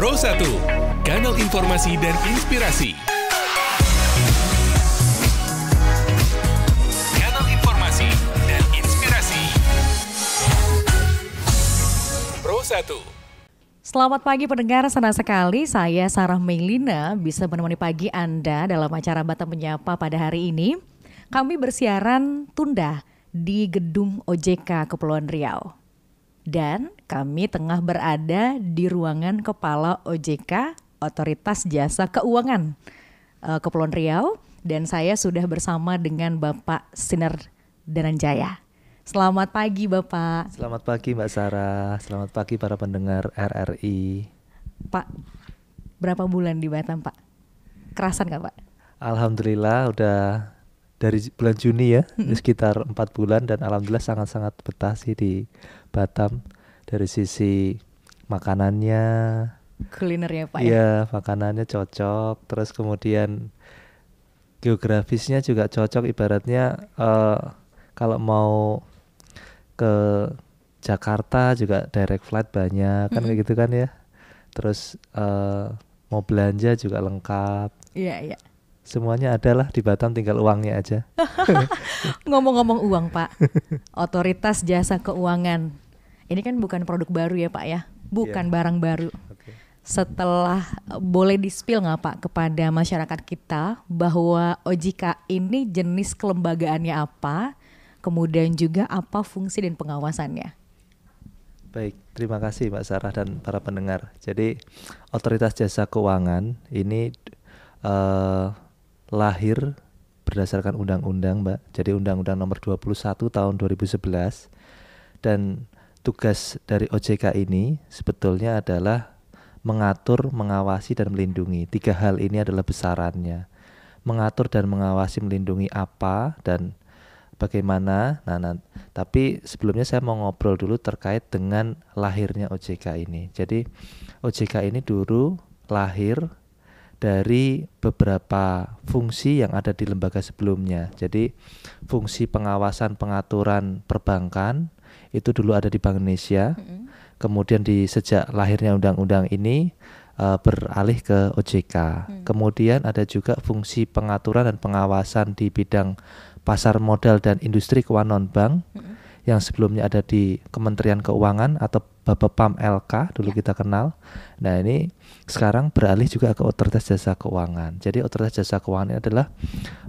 Pro 1, kanal informasi dan inspirasi. Kanal informasi dan inspirasi. Pro 1. Selamat pagi pendengar, senang sekali saya Sarah Meilina bisa menemani pagi Anda dalam acara Batam Menyapa pada hari ini. Kami bersiaran tunda di gedung OJK Kepulauan Riau. Dan kami tengah berada di ruangan Kepala OJK, Otoritas Jasa Keuangan Kepulauan Riau. Dan saya sudah bersama dengan Bapak Sinar Dananjaya. Selamat pagi Bapak. Selamat pagi Mbak Sarah, selamat pagi para pendengar RRI. Pak, berapa bulan di Batam Pak? Kerasan gak Pak? Alhamdulillah udah dari bulan Juni ya, sekitar 4 bulan dan alhamdulillah sangat-sangat betah sih di Batam. Dari sisi makanannya, Kulinernya Pak ya? iya makanannya cocok, terus kemudian geografisnya juga cocok, ibaratnya kalau mau ke Jakarta juga direct flight banyak kan kayak gitu kan ya. Terus mau belanja juga lengkap. Iya. Semuanya adalah di Batam, tinggal uangnya aja. Ngomong-ngomong uang Pak, Otoritas Jasa Keuangan. Ini kan bukan produk baru ya Pak ya? Bukan barang baru. Okay. Setelah boleh di-spill nggak Pak kepada masyarakat kita bahwa OJK ini jenis kelembagaannya apa, kemudian juga apa fungsi dan pengawasannya? Baik, terima kasih Mbak Sarah dan para pendengar. Jadi Otoritas Jasa Keuangan ini lahir berdasarkan undang-undang Mbak. Jadi Undang-Undang Nomor 21 tahun 2011. Dan tugas dari OJK ini sebetulnya adalah mengatur, mengawasi dan melindungi. 3 hal ini adalah besarannya. Mengatur dan mengawasi, melindungi apa dan bagaimana. Tapi sebelumnya saya mau ngobrol dulu terkait dengan lahirnya OJK ini. Jadi OJK ini dulu lahir dari beberapa fungsi yang ada di lembaga sebelumnya. Jadi fungsi pengawasan pengaturan perbankan itu dulu ada di Bank Indonesia. Kemudian sejak lahirnya undang-undang ini beralih ke OJK. Kemudian ada juga fungsi pengaturan dan pengawasan di bidang pasar modal dan industri keuangan non-bank yang sebelumnya ada di Kementerian Keuangan atau Bapepam LK dulu kita kenal. Nah ini sekarang beralih juga ke Otoritas Jasa Keuangan. Jadi Otoritas Jasa Keuangan ini adalah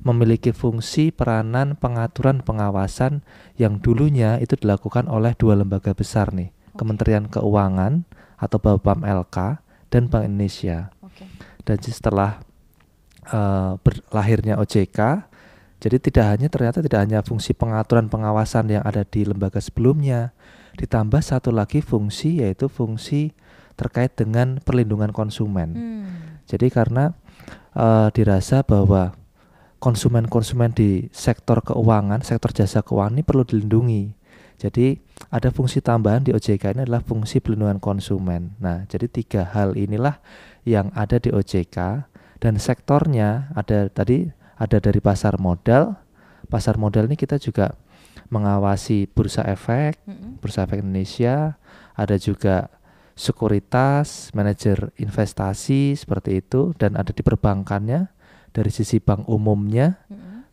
memiliki fungsi peranan pengaturan pengawasan yang dulunya itu dilakukan oleh 2 lembaga besar nih, Kementerian Keuangan atau Bapepam LK dan Bank Indonesia. Dan setelah lahirnya OJK, jadi ternyata tidak hanya fungsi pengaturan pengawasan yang ada di lembaga sebelumnya, ditambah satu lagi fungsi, yaitu fungsi terkait dengan perlindungan konsumen. Jadi karena dirasa bahwa konsumen-konsumen di sektor keuangan, sektor jasa keuangan ini perlu dilindungi. Jadi ada fungsi tambahan di OJK ini adalah fungsi perlindungan konsumen. Nah, jadi 3 hal inilah yang ada di OJK dan sektornya ada dari pasar modal. Pasar modal ini kita juga mengawasi Bursa Efek Indonesia, ada juga sekuritas, manajer investasi seperti itu, dan ada di perbankannya dari sisi bank umumnya,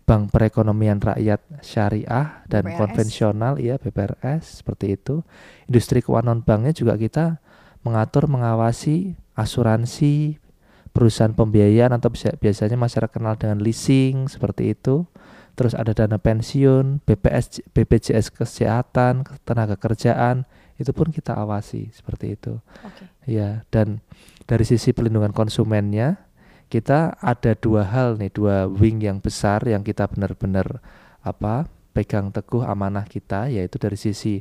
bank perekonomian rakyat syariah dan BPRS. konvensional, ya BPRS seperti itu. Industri keuangan non-banknya juga kita mengatur, mengawasi asuransi, perusahaan pembiayaan atau biasanya masyarakat kenal dengan leasing seperti itu. Terus ada dana pensiun, BPJS kesehatan, tenaga kerjaan, itu pun kita awasi seperti itu. Ya, dan dari sisi perlindungan konsumennya kita ada 2 hal nih, 2 wing yang besar yang kita benar-benar pegang teguh amanah kita, yaitu dari sisi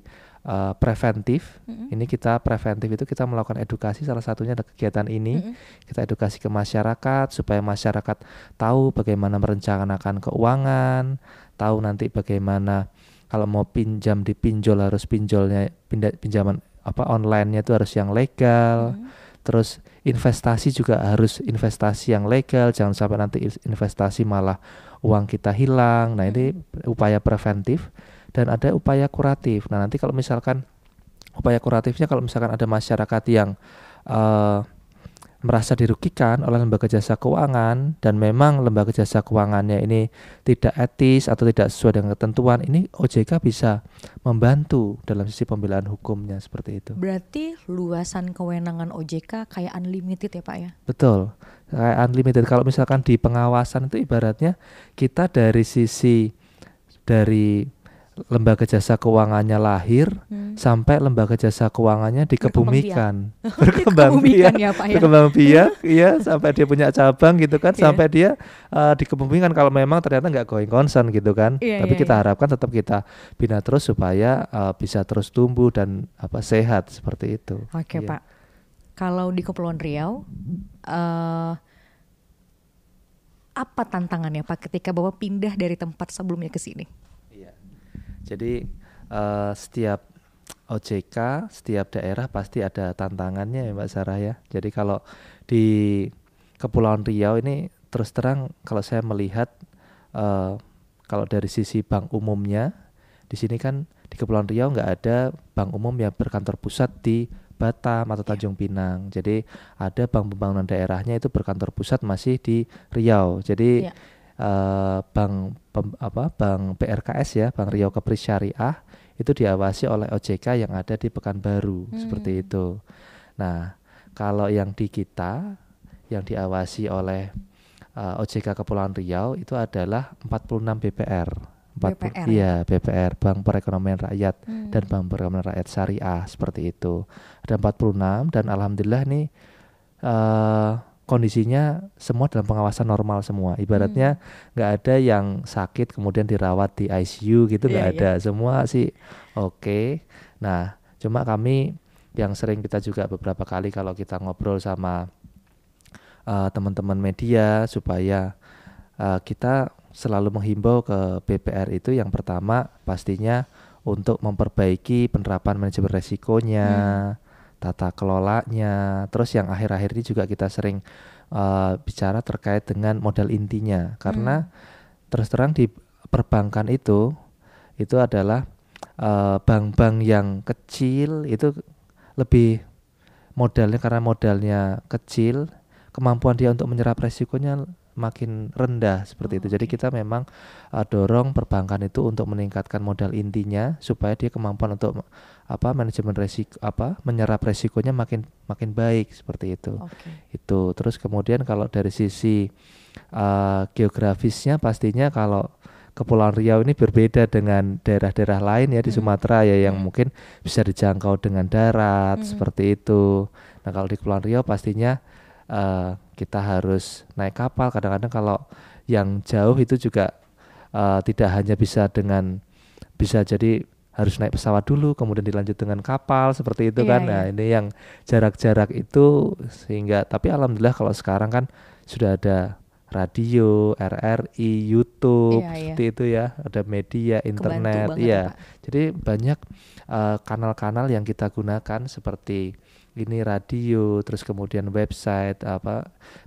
preventif. Ini kita preventif itu kita melakukan edukasi, salah satunya ada kegiatan ini. Kita edukasi ke masyarakat supaya masyarakat tahu bagaimana merencanakan keuangan, tahu nanti bagaimana kalau mau pinjam di pinjol harus pinjaman online-nya itu harus yang legal. Terus investasi juga harus investasi yang legal, jangan sampai nanti investasi malah uang kita hilang. Nah, ini upaya preventif. Dan ada upaya kuratif. Nah, nanti kalau misalkan upaya kuratifnya, kalau misalkan ada masyarakat yang merasa dirugikan oleh lembaga jasa keuangan dan memang lembaga jasa keuangannya ini tidak etis atau tidak sesuai dengan ketentuan, ini OJK bisa membantu dalam sisi pembelaan hukumnya seperti itu. Berarti luasan kewenangan OJK kayak unlimited ya Pak ya? Betul, kayak unlimited. Kalau misalkan di pengawasan itu ibaratnya kita dari sisi dari lembaga jasa keuangannya lahir sampai lembaga jasa keuangannya dikebumikan, berkembang biak ya Pak ya? berkembang biak, ya sampai dia punya cabang gitu kan, sampai dia dikebumikan kalau memang ternyata nggak going concern gitu kan. Tapi kita harapkan tetap kita bina terus supaya bisa terus tumbuh dan sehat seperti itu. Oke Pak, kalau di Kepulauan Riau apa tantangannya Pak ketika Bapak pindah dari tempat sebelumnya ke sini? Jadi setiap OJK, setiap daerah pasti ada tantangannya ya Mbak Sarah ya. Jadi kalau di Kepulauan Riau ini terus terang kalau saya melihat kalau dari sisi bank umumnya, di sini kan di Kepulauan Riau nggak ada bank umum yang berkantor pusat di Batam atau Tanjung Pinang. Jadi ada bank pembangunan daerahnya itu berkantor pusat masih di Riau. Jadi bank BRKS ya, Bank Riau Kepris Syariah itu diawasi oleh OJK yang ada di Pekanbaru seperti itu. Nah, kalau yang di kita yang diawasi oleh OJK Kepulauan Riau itu adalah 46 BPR. Iya, BPR, Bank Perekonomian Rakyat dan Bank Perekonomian Rakyat Syariah seperti itu. Ada 46 dan alhamdulillah nih kondisinya semua dalam pengawasan normal semua. Ibaratnya nggak ada yang sakit kemudian dirawat di ICU gitu, nggak ada. Semua sih oke. Nah, cuma kami yang sering kita juga beberapa kali kalau kita ngobrol sama teman-teman media supaya kita selalu menghimbau ke BPR itu yang pertama pastinya untuk memperbaiki penerapan manajemen resikonya, tata kelolanya. Terus yang akhir-akhir ini juga kita sering bicara terkait dengan modal intinya, karena terus terang di perbankan itu adalah bank-bank yang kecil itu lebih modalnya, karena modalnya kecil, kemampuan dia untuk menyerap resikonya makin rendah seperti itu. Jadi kita memang dorong perbankan itu untuk meningkatkan modal intinya supaya dia kemampuan untuk manajemen resiko menyerap resikonya makin baik seperti itu. Itu terus kemudian kalau dari sisi geografisnya pastinya kalau Kepulauan Riau ini berbeda dengan daerah-daerah lain ya di Sumatera ya yang mungkin bisa dijangkau dengan darat seperti itu. Nah, kalau di Kepulauan Riau pastinya kita harus naik kapal. Kadang-kadang kalau yang jauh itu juga tidak hanya bisa jadi harus naik pesawat dulu kemudian dilanjut dengan kapal seperti itu kan. Nah, ini yang jarak-jarak itu sehingga, tapi alhamdulillah kalau sekarang kan sudah ada radio, RRI, YouTube seperti itu ya, ada media, internet ya. Jadi banyak kanal-kanal yang kita gunakan seperti ini radio, terus kemudian website,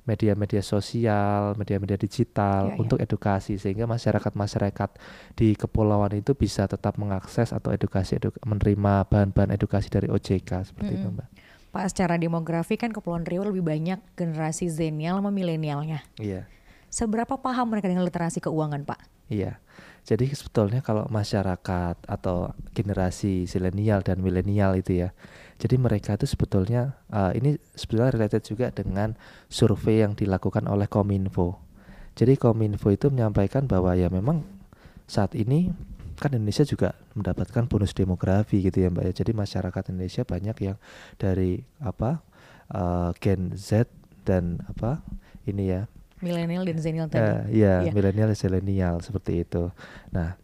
media-media sosial, media-media digital untuk edukasi sehingga masyarakat di kepulauan itu bisa tetap mengakses atau menerima bahan-bahan edukasi dari OJK seperti itu, Mbak. Pak, secara demografi kan Kepulauan Riau lebih banyak generasi zenial sama milenialnya. Iya. Seberapa paham mereka dengan literasi keuangan, Pak? Iya. Jadi sebetulnya kalau masyarakat atau generasi zilenial dan milenial itu ya, jadi mereka itu sebetulnya ini sebetulnya related juga dengan survei yang dilakukan oleh Kominfo. Jadi Kominfo itu menyampaikan bahwa ya memang saat ini kan Indonesia juga mendapatkan bonus demografi gitu ya Mbak ya. Jadi masyarakat Indonesia banyak yang dari Gen Z dan ini ya, milenial dan zenial tadi. Milenial dan zilenial seperti itu. Nah,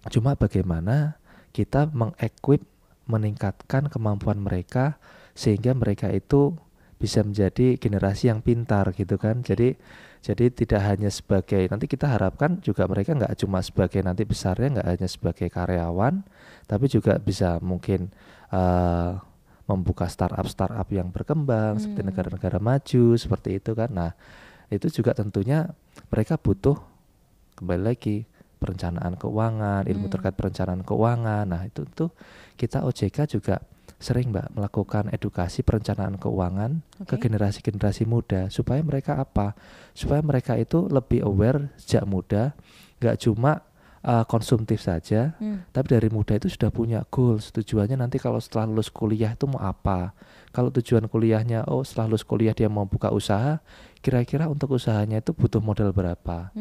cuma bagaimana kita mengequip, meningkatkan kemampuan mereka sehingga mereka itu bisa menjadi generasi yang pintar gitu kan. Jadi tidak hanya sebagai, nanti kita harapkan juga mereka nggak cuma sebagai nanti besarnya nggak hanya sebagai karyawan, tapi juga bisa mungkin membuka startup yang berkembang seperti negara-negara maju seperti itu kan. Nah, itu juga tentunya mereka butuh kembali lagi perencanaan keuangan, ilmu terkait perencanaan keuangan. Nah, itu kita OJK juga sering Mbak melakukan edukasi perencanaan keuangan ke generasi-generasi muda supaya mereka apa? Supaya mereka itu lebih aware sejak muda, nggak cuma konsumtif saja, tapi dari muda itu sudah punya goals. Tujuannya nanti kalau setelah lulus kuliah itu mau apa? Kalau tujuan kuliahnya, setelah lulus kuliah dia mau buka usaha, kira-kira untuk usahanya itu butuh modal berapa?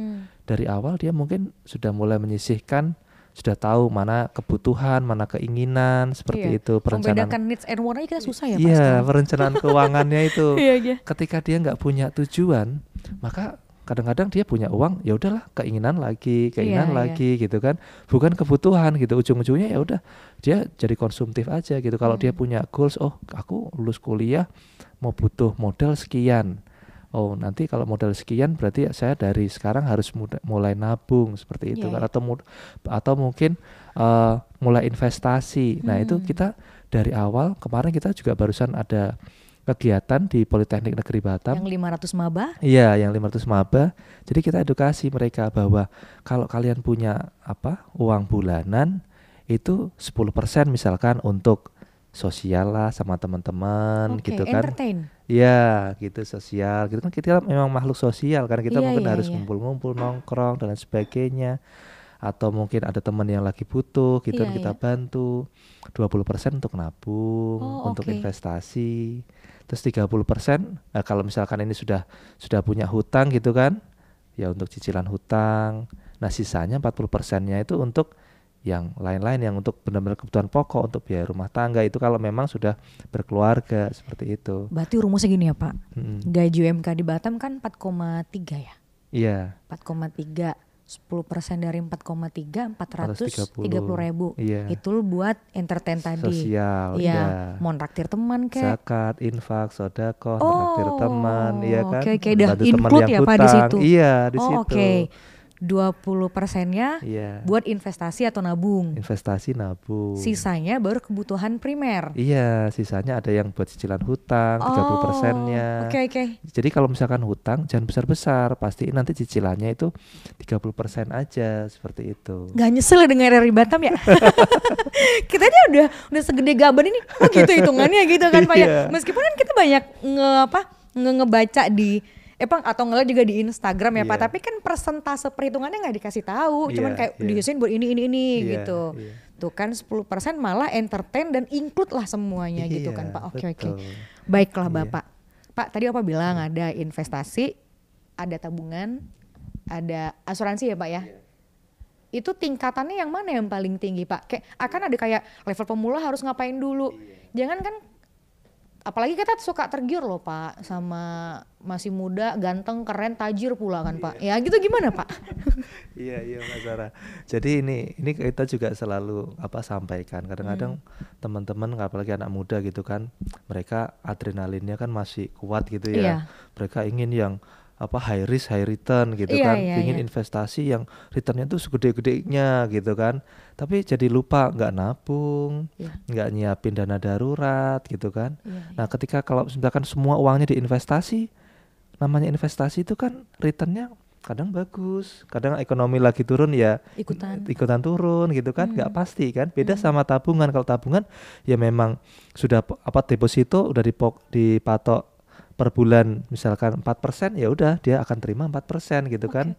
Dari awal dia mungkin sudah mulai menyisihkan, sudah tahu mana kebutuhan, mana keinginan, seperti itu. Perencanaan membedakan needs and want aja kita susah ya Pak. Iya, perencanaan keuangannya itu. Iya. Ketika dia nggak punya tujuan, maka kadang-kadang dia punya uang, ya udahlah keinginan lagi gitu kan, bukan kebutuhan gitu. Ujung-ujungnya ya udah dia jadi konsumtif aja gitu. Kalau dia punya goals, aku lulus kuliah mau butuh modal sekian. Nanti kalau modal sekian berarti saya dari sekarang harus mulai nabung seperti itu kan, atau mungkin mulai investasi. Nah itu kita dari awal, kemarin kita juga barusan ada kegiatan di Politeknik Negeri Batam. Yang 500 maba? Iya, yang 500 maba. Jadi kita edukasi mereka bahwa kalau kalian punya uang bulanan itu 10% misalkan untuk sosial lah sama teman-teman gitu kan. Entertain. Iya, gitu sosial. Gitu kan kita memang makhluk sosial kan, kita mungkin harus ngumpul-ngumpul, nongkrong dan lain sebagainya. Atau mungkin ada teman yang lagi butuh gitu kita bantu. 20% untuk nabung, untuk investasi. Terus 30%, kalau misalkan ini sudah punya hutang gitu kan, ya untuk cicilan hutang. Nah, sisanya 40%-nya itu untuk yang lain-lain, yang untuk benar-benar kebutuhan pokok, untuk biaya rumah tangga itu kalau memang sudah berkeluarga, seperti itu. Berarti rumusnya gini ya Pak, gaji UMK di Batam kan 4,3 ya? Iya. 4,3, 10% dari 4,3, 430.000. Iya. Itu buat entertain tadi. Sosial, iya. Mau traktir teman kayak. Zakat, infak, sedekah, traktir teman, iya kan? Oke, dah include ya Pak di situ. Iya, di situ. Oke. 20%-nya buat investasi atau nabung. Investasi, nabung. Sisanya baru kebutuhan primer. Iya, sisanya ada yang buat cicilan hutang, 30%-nya. Oke. Jadi kalau misalkan hutang jangan besar-besar, pasti nanti cicilannya itu 30% aja, seperti itu. Gak nyesel ya dengar dari Batam ya? Kita aja udah segede gaban ini, gitu hitungannya gitu kan Pak ya. Meskipun kan kita banyak ngebaca di atau ngeliat juga di Instagram ya Pak, tapi kan persentase perhitungannya nggak dikasih tahu, cuman kayak diisiin buat ini gitu. Tuh kan 10% malah entertain dan include lah semuanya gitu kan Pak. Oke. Baiklah Bapak. Pak tadi Bapak bilang ada investasi, ada tabungan, ada asuransi ya Pak ya. Itu tingkatannya yang mana yang paling tinggi Pak? Kayak akan ada kayak level pemula harus ngapain dulu. Jangan kan, apalagi kita suka tergiur loh Pak sama masih muda, ganteng, keren, tajir pula kan Pak. Ya gitu gimana Pak? Iya Mbak Sarah. Jadi ini kita juga selalu sampaikan. Kadang-kadang teman-teman apalagi anak muda gitu kan, mereka adrenalinnya kan masih kuat gitu ya. Mereka ingin yang high risk high return gitu kan, ingin investasi yang returnnya tuh segede-gedenya gitu kan, tapi jadi lupa nggak nabung, nggak nyiapin dana darurat gitu kan. Nah ketika kalau misalkan semua uangnya diinvestasi, namanya investasi itu kan returnnya kadang bagus, kadang ekonomi lagi turun ya ikutan turun gitu kan, nggak pasti kan. Beda sama tabungan. Kalau tabungan ya memang sudah deposito udah dipatok per bulan misalkan 4%, ya udah dia akan terima 4% gitu kan.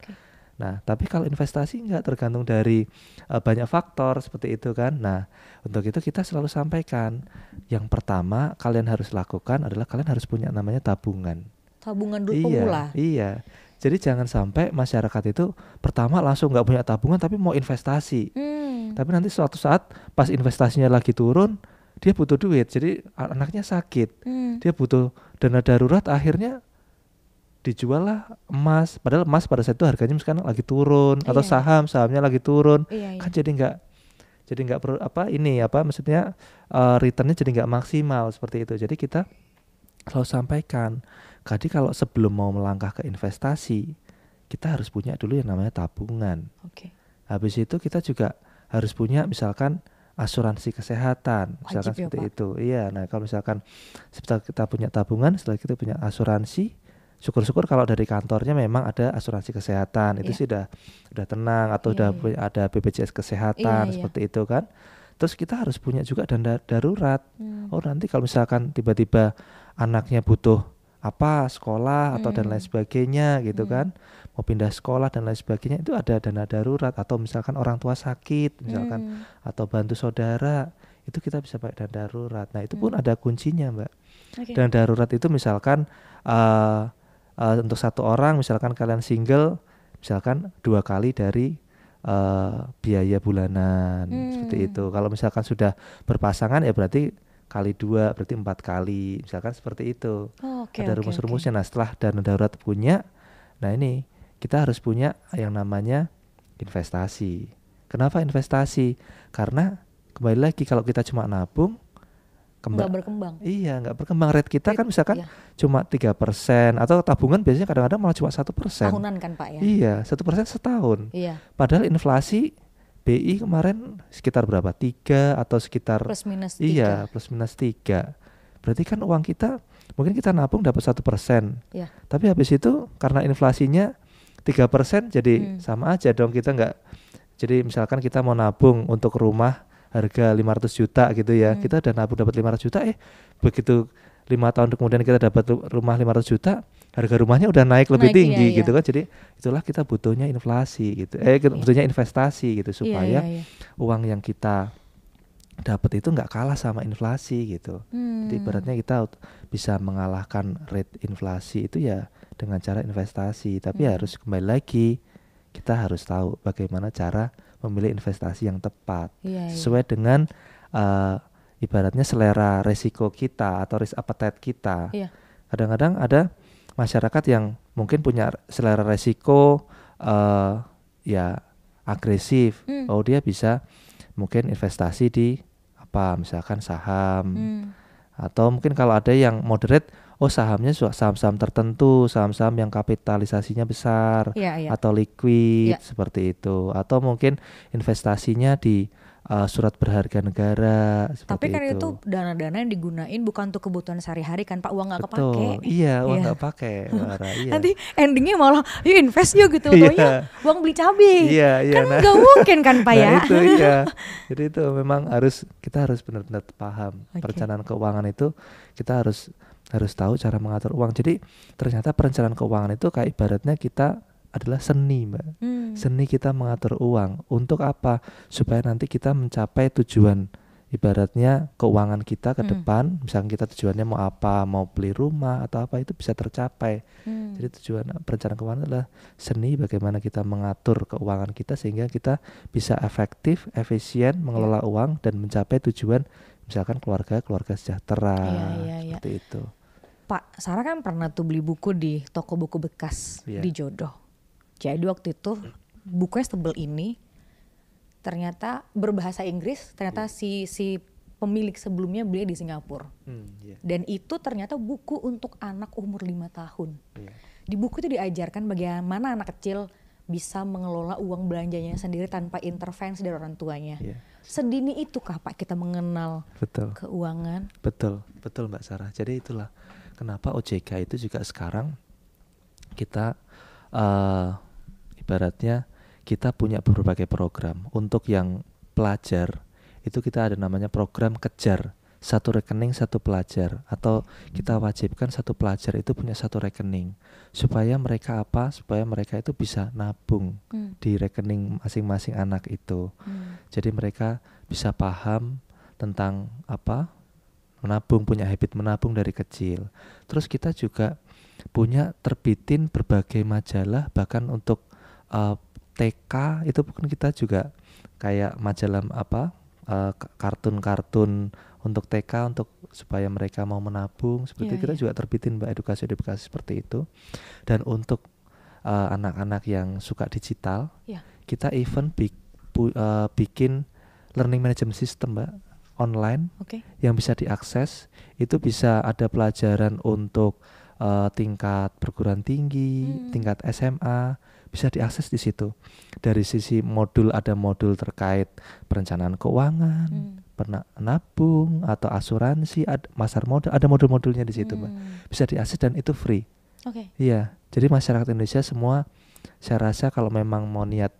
Nah, tapi kalau investasi enggak, tergantung dari banyak faktor seperti itu kan. Nah, untuk itu kita selalu sampaikan, yang pertama kalian harus lakukan adalah kalian harus punya namanya tabungan. Tabungan dulu pemula. Iya. Jadi jangan sampai masyarakat itu pertama langsung nggak punya tabungan tapi mau investasi. Tapi nanti suatu saat pas investasinya lagi turun, dia butuh duit, jadi anaknya sakit, dia butuh dana darurat, akhirnya dijual lah emas, padahal emas pada saat itu harganya sekarang lagi turun, atau sahamnya lagi turun, kan jadi nggak maksudnya returnnya jadi nggak maksimal seperti itu. Jadi kita selalu sampaikan, jadi kalau sebelum mau melangkah ke investasi, kita harus punya dulu yang namanya tabungan. Habis itu kita juga harus punya misalkan asuransi kesehatan, misalkan seperti itu. Iya, nah kalau misalkan setelah kita punya tabungan, setelah kita punya asuransi, syukur-syukur kalau dari kantornya memang ada asuransi kesehatan, itu sih udah tenang, atau ada BPJS kesehatan seperti itu kan. Terus kita harus punya juga dana darurat. Oh nanti kalau misalkan tiba-tiba anaknya butuh apa sekolah atau dan lain sebagainya gitu kan, mau pindah sekolah dan lain sebagainya, itu ada dana darurat. Atau misalkan orang tua sakit misalkan, atau bantu saudara, itu kita bisa pakai dana darurat. Nah itu pun ada kuncinya Mbak. Dana darurat itu misalkan untuk satu orang, misalkan kalian single, misalkan 2 kali dari biaya bulanan seperti itu. Kalau misalkan sudah berpasangan ya berarti kali 2, berarti 4 kali, misalkan seperti itu. Ada rumus-rumusnya. Nah setelah dana darurat punya, nah ini kita harus punya yang namanya investasi. Kenapa investasi? Karena kembali lagi kalau kita cuma nabung, nggak berkembang. Iya, nggak berkembang. Rate kita kan misalkan cuma 3%, atau tabungan biasanya kadang-kadang malah cuma 1%. Tahunan kan Pak ya? Iya, 1% setahun. Iya. Padahal inflasi BI kemarin sekitar berapa? 3 atau sekitar plus minus 3. Iya, plus minus 3. Berarti kan uang kita mungkin kita nabung dapat 1%. Iya. Tapi habis itu karena inflasinya 3% jadi sama aja dong, kita nggak. Jadi misalkan kita mau nabung untuk rumah harga 500 juta gitu ya, kita udah nabung dapat 500 juta, begitu 5 tahun kemudian kita dapat rumah 500 juta, harga rumahnya udah naik lebih tinggi gitu kan. Jadi itulah kita butuhnya inflasi gitu, butuhnya investasi gitu, supaya uang yang kita dapat itu nggak kalah sama inflasi gitu. Jadi ibaratnya kita bisa mengalahkan rate inflasi itu ya dengan cara investasi. Tapi harus kembali lagi, kita harus tahu bagaimana cara memilih investasi yang tepat sesuai dengan ibaratnya selera resiko kita atau risk appetite kita. Kadang-kadang ada masyarakat yang mungkin punya selera resiko ya agresif. Oh dia bisa mungkin investasi di apa misalkan saham, atau mungkin kalau ada yang moderate, sahamnya saham-saham tertentu, saham-saham yang kapitalisasinya besar atau liquid seperti itu, atau mungkin investasinya di surat berharga negara seperti itu. Tapi kan itu dana-dana yang digunain bukan untuk kebutuhan sehari-hari kan Pak, uang nggak kepake. Iya, uang nggak pakai. Nanti endingnya malah yuk invest yuk gitu, taunya uang beli cabai. Kan nggak mungkin kan Pak ya. Itu jadi itu memang kita harus benar-benar paham perencanaan keuangan itu. Kita harus tahu cara mengatur uang. Jadi ternyata perencanaan keuangan itu kayak ibaratnya kita adalah seni Mbak. Seni kita mengatur uang. Untuk apa? Supaya nanti kita mencapai tujuan ibaratnya keuangan kita ke depan. Misalnya kita tujuannya mau apa, mau beli rumah atau apa, itu bisa tercapai. Jadi tujuan perencanaan keuangan adalah seni bagaimana kita mengatur keuangan kita sehingga kita bisa efektif, efisien mengelola uang dan mencapai tujuan misalkan keluarga sejahtera. Seperti itu. Pak, Sarah kan pernah tuh beli buku di toko buku bekas di Jodoh. Jadi waktu itu bukunya setebel ini, ternyata berbahasa Inggris, ternyata si pemilik sebelumnya beli di Singapura. Dan itu ternyata buku untuk anak umur 5 tahun. Di buku itu diajarkan bagaimana anak kecil bisa mengelola uang belanjanya sendiri tanpa intervensi dari orang tuanya. Sedini itukah Pak kita mengenal keuangan? Betul Mbak Sarah. Jadi itulah kenapa OJK itu juga sekarang kita ibaratnya kita punya berbagai program. Untuk yang pelajar itu kita ada namanya program kejar, 1 rekening 1 pelajar, atau kita wajibkan 1 pelajar itu punya 1 rekening supaya mereka itu bisa nabung di rekening masing-masing anak itu. Jadi mereka bisa paham tentang apa menabung, punya habit menabung dari kecil. Terus kita juga punya terbitin berbagai majalah, bahkan untuk TK itu pun kita juga kayak majalah kartun-kartun untuk TK untuk supaya mereka mau menabung seperti kita juga terbitin Mbak, edukasi seperti itu. Dan untuk anak-anak yang suka digital, kita even bikin learning management system Mbak, online yang bisa diakses. Itu bisa ada pelajaran untuk tingkat perguruan tinggi, tingkat SMA, bisa diakses di situ. Dari sisi modul, ada modul terkait perencanaan keuangan, nabung atau asuransi, pasar modal, ada modul-modulnya di situ Mbak. Bisa diakses dan itu free. Iya, jadi masyarakat Indonesia semua, saya rasa kalau memang mau niat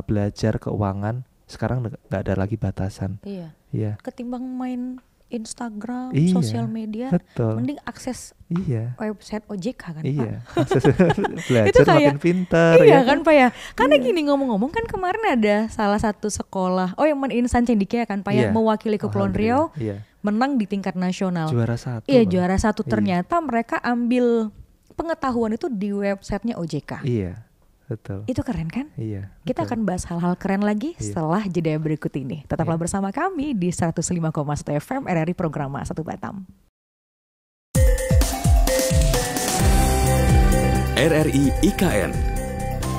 belajar keuangan Sekarang nggak ada lagi batasan. Iya. Iya. Ketimbang main Instagram, Iya, sosial media, betul. mending akses Iya. website OJK kan Pak? Iya. Belajar Itu kayak- makin pintar. Iya ya kan Pak ya. Karena gini ngomong-ngomong kan kemarin ada salah satu sekolah, yang Insan Cendikia kan Pak ya, Iya. mewakili Kepulauan Riau, Iya. menang di tingkat nasional. Juara 1. Iya loh. juara 1. Iya. Ternyata mereka ambil pengetahuan itu di websitenya OJK. Iya. Betul. Itu keren kan? Iya. Kita betul. akan bahas hal-hal keren lagi Iya. setelah jeda berikut ini. Tetaplah Iya. bersama kami di 105,1 FM RRI Programa 1 Batam. RRI IKN,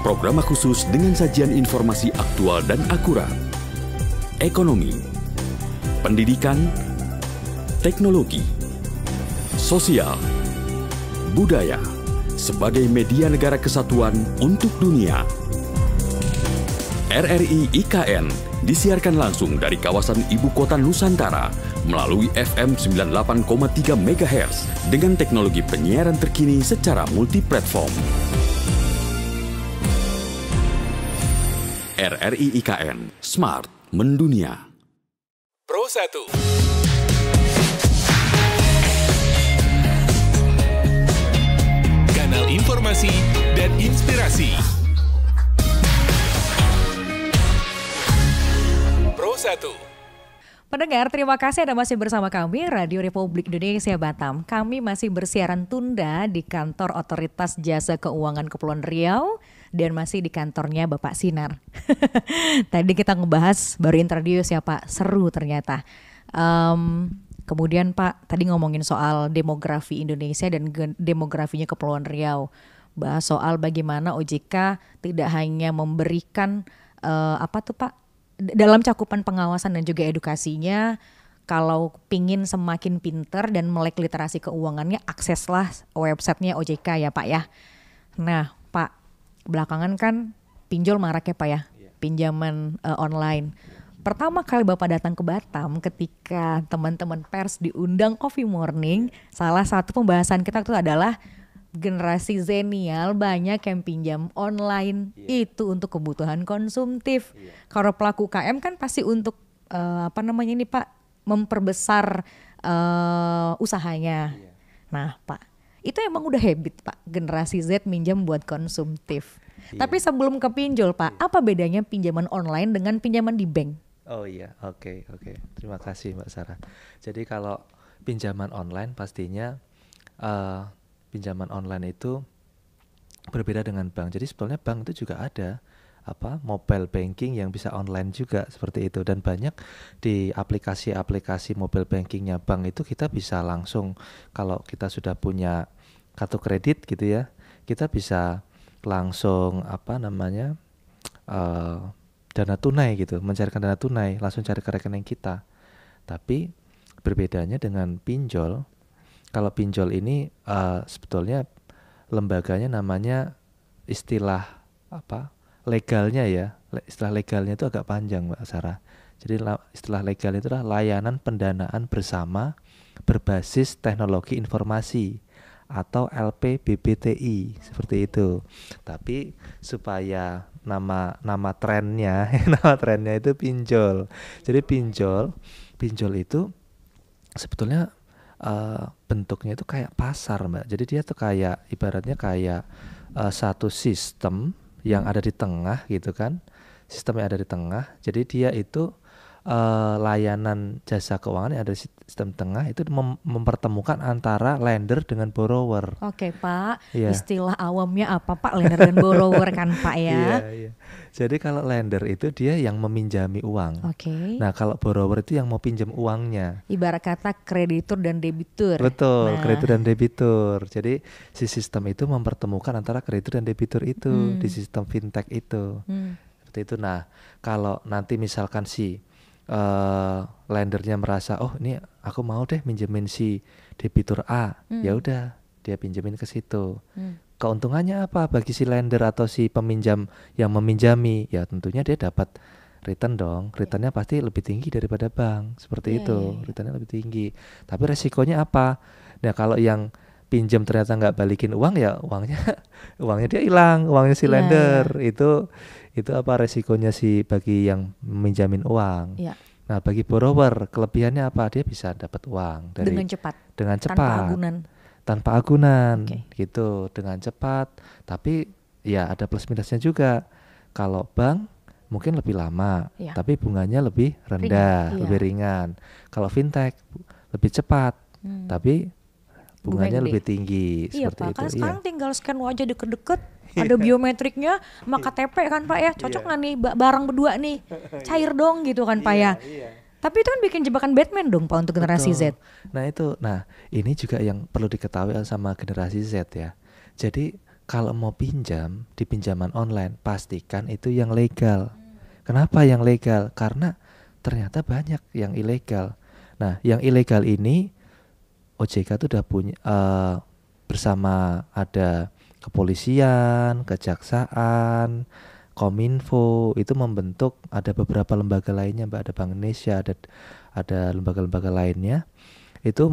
program khusus dengan sajian informasi aktual dan akurat. Ekonomi, pendidikan, teknologi, sosial, budaya, sebagai media negara kesatuan untuk dunia. RRI IKN disiarkan langsung dari kawasan Ibu Kota Nusantara melalui FM 98,3 MHz dengan teknologi penyiaran terkini secara multiplatform. RRI IKN, Smart Mendunia. Pro 1. Kanal informasi dan inspirasi. Pro 1. Pendengar, terima kasih Anda masih bersama kami, Radio Republik Indonesia Batam. Kami masih bersiaran tunda di kantor Otoritas Jasa Keuangan Kepulauan Riau dan masih di kantornya Bapak Sinar. Tadi kita ngebahas, baru introduce ya Pak, seru ternyata. Kemudian Pak, tadi ngomongin soal demografi Indonesia dan demografinya Kepulauan Riau. Bahas soal bagaimana OJK tidak hanya memberikan dalam cakupan pengawasan dan juga edukasinya, kalau pingin semakin pinter dan melek literasi keuangannya, akseslah websitenya OJK ya Pak ya. Nah Pak, belakangan kan pinjol marak ya Pak ya, pinjaman online. Pertama kali Bapak datang ke Batam ketika teman-teman pers diundang Coffee Morning, salah satu pembahasan kita itu adalah generasi zenial banyak yang pinjam online, itu untuk kebutuhan konsumtif. Kalau pelaku UKM kan pasti untuk ini Pak, memperbesar usahanya. Nah Pak, itu emang udah habit Pak, generasi Z minjam buat konsumtif. Tapi sebelum ke pinjol Pak, apa bedanya pinjaman online dengan pinjaman di bank? Oh iya, oke. Terima kasih Mbak Sarah. Jadi kalau pinjaman online pastinya pinjaman online itu berbeda dengan bank. Jadi sebetulnya bank itu juga ada mobile banking yang bisa online juga seperti itu, dan banyak di aplikasi-aplikasi mobile bankingnya bank itu kita bisa langsung, kalau kita sudah punya kartu kredit gitu ya, kita bisa langsung dana tunai gitu, mencairkan dana tunai langsung cari ke rekening kita. Tapi berbedanya dengan pinjol, kalau pinjol ini sebetulnya lembaganya namanya legalnya ya, istilah legalnya itu agak panjang Mbak Sarah. Jadi istilah legal itu adalah layanan pendanaan bersama berbasis teknologi informasi atau LPBBTI, seperti itu. Tapi supaya nama trennya itu pinjol. Jadi pinjol itu sebetulnya bentuknya itu kayak pasar Mbak. Jadi dia tuh kayak ibaratnya kayak satu sistem yang ada di tengah gitu kan. Sistem yang ada di tengah. Jadi dia itu layanan jasa keuangan yang ada di sistem tengah itu mempertemukan antara lender dengan borrower. Oke Pak, Iya. istilah awamnya apa Pak, lender dan borrower kan Pak ya? Iya. Jadi kalau lender itu dia yang meminjami uang. Oke. Nah kalau borrower itu yang mau pinjam uangnya. Ibarat kata kreditur dan debitur. Betul, Nah, kreditur dan debitur. Jadi si sistem itu mempertemukan antara kreditur dan debitur itu di sistem fintech itu. Seperti itu. Nah kalau nanti misalkan si lendernya merasa, oh ini aku mau deh minjemin si debitur A, ya udah dia pinjemin ke situ. Keuntungannya apa bagi si lender atau si peminjam yang meminjami? Ya tentunya dia dapat return dong. Returnnya pasti lebih tinggi daripada bank, seperti itu. Returnnya lebih tinggi. Tapi resikonya apa? Nah kalau yang pinjam ternyata nggak balikin uang, ya uangnya dia hilang, uangnya si Iya, lender. Itu apa resikonya sih bagi yang minjamin uang. iya. Nah, bagi borrower kelebihannya apa? Dia bisa dapat uang Dengan cepat, dengan tanpa cepat, agunan. tanpa agunan Oke. gitu, dengan cepat. Tapi ya ada plus minusnya juga. Kalau bank mungkin lebih lama, Iya. tapi bunganya lebih rendah, Ringan, iya. lebih ringan. Kalau fintech lebih cepat, tapi bunganya gede. lebih tinggi, Iya seperti Pak, itu. kan Iya. sekarang tinggal scan wajah deket-deket, ada biometriknya sama KTP kan Pak ya, cocok nggak nih bareng berdua nih, cair dong gitu kan Pak ya. Tapi itu kan bikin jebakan Batman dong Pak untuk generasi Betul. Z. Nah ini juga yang perlu diketahui sama generasi Z ya. Jadi kalau mau pinjam di pinjaman online, pastikan itu yang legal. Kenapa yang legal? Karena ternyata banyak yang ilegal. Nah, yang ilegal ini OJK tuh udah punya bersama ada kepolisian, kejaksaan, Kominfo itu membentuk, ada beberapa lembaga lainnya Mbak, ada Bank Indonesia, ada lembaga-lembaga lainnya itu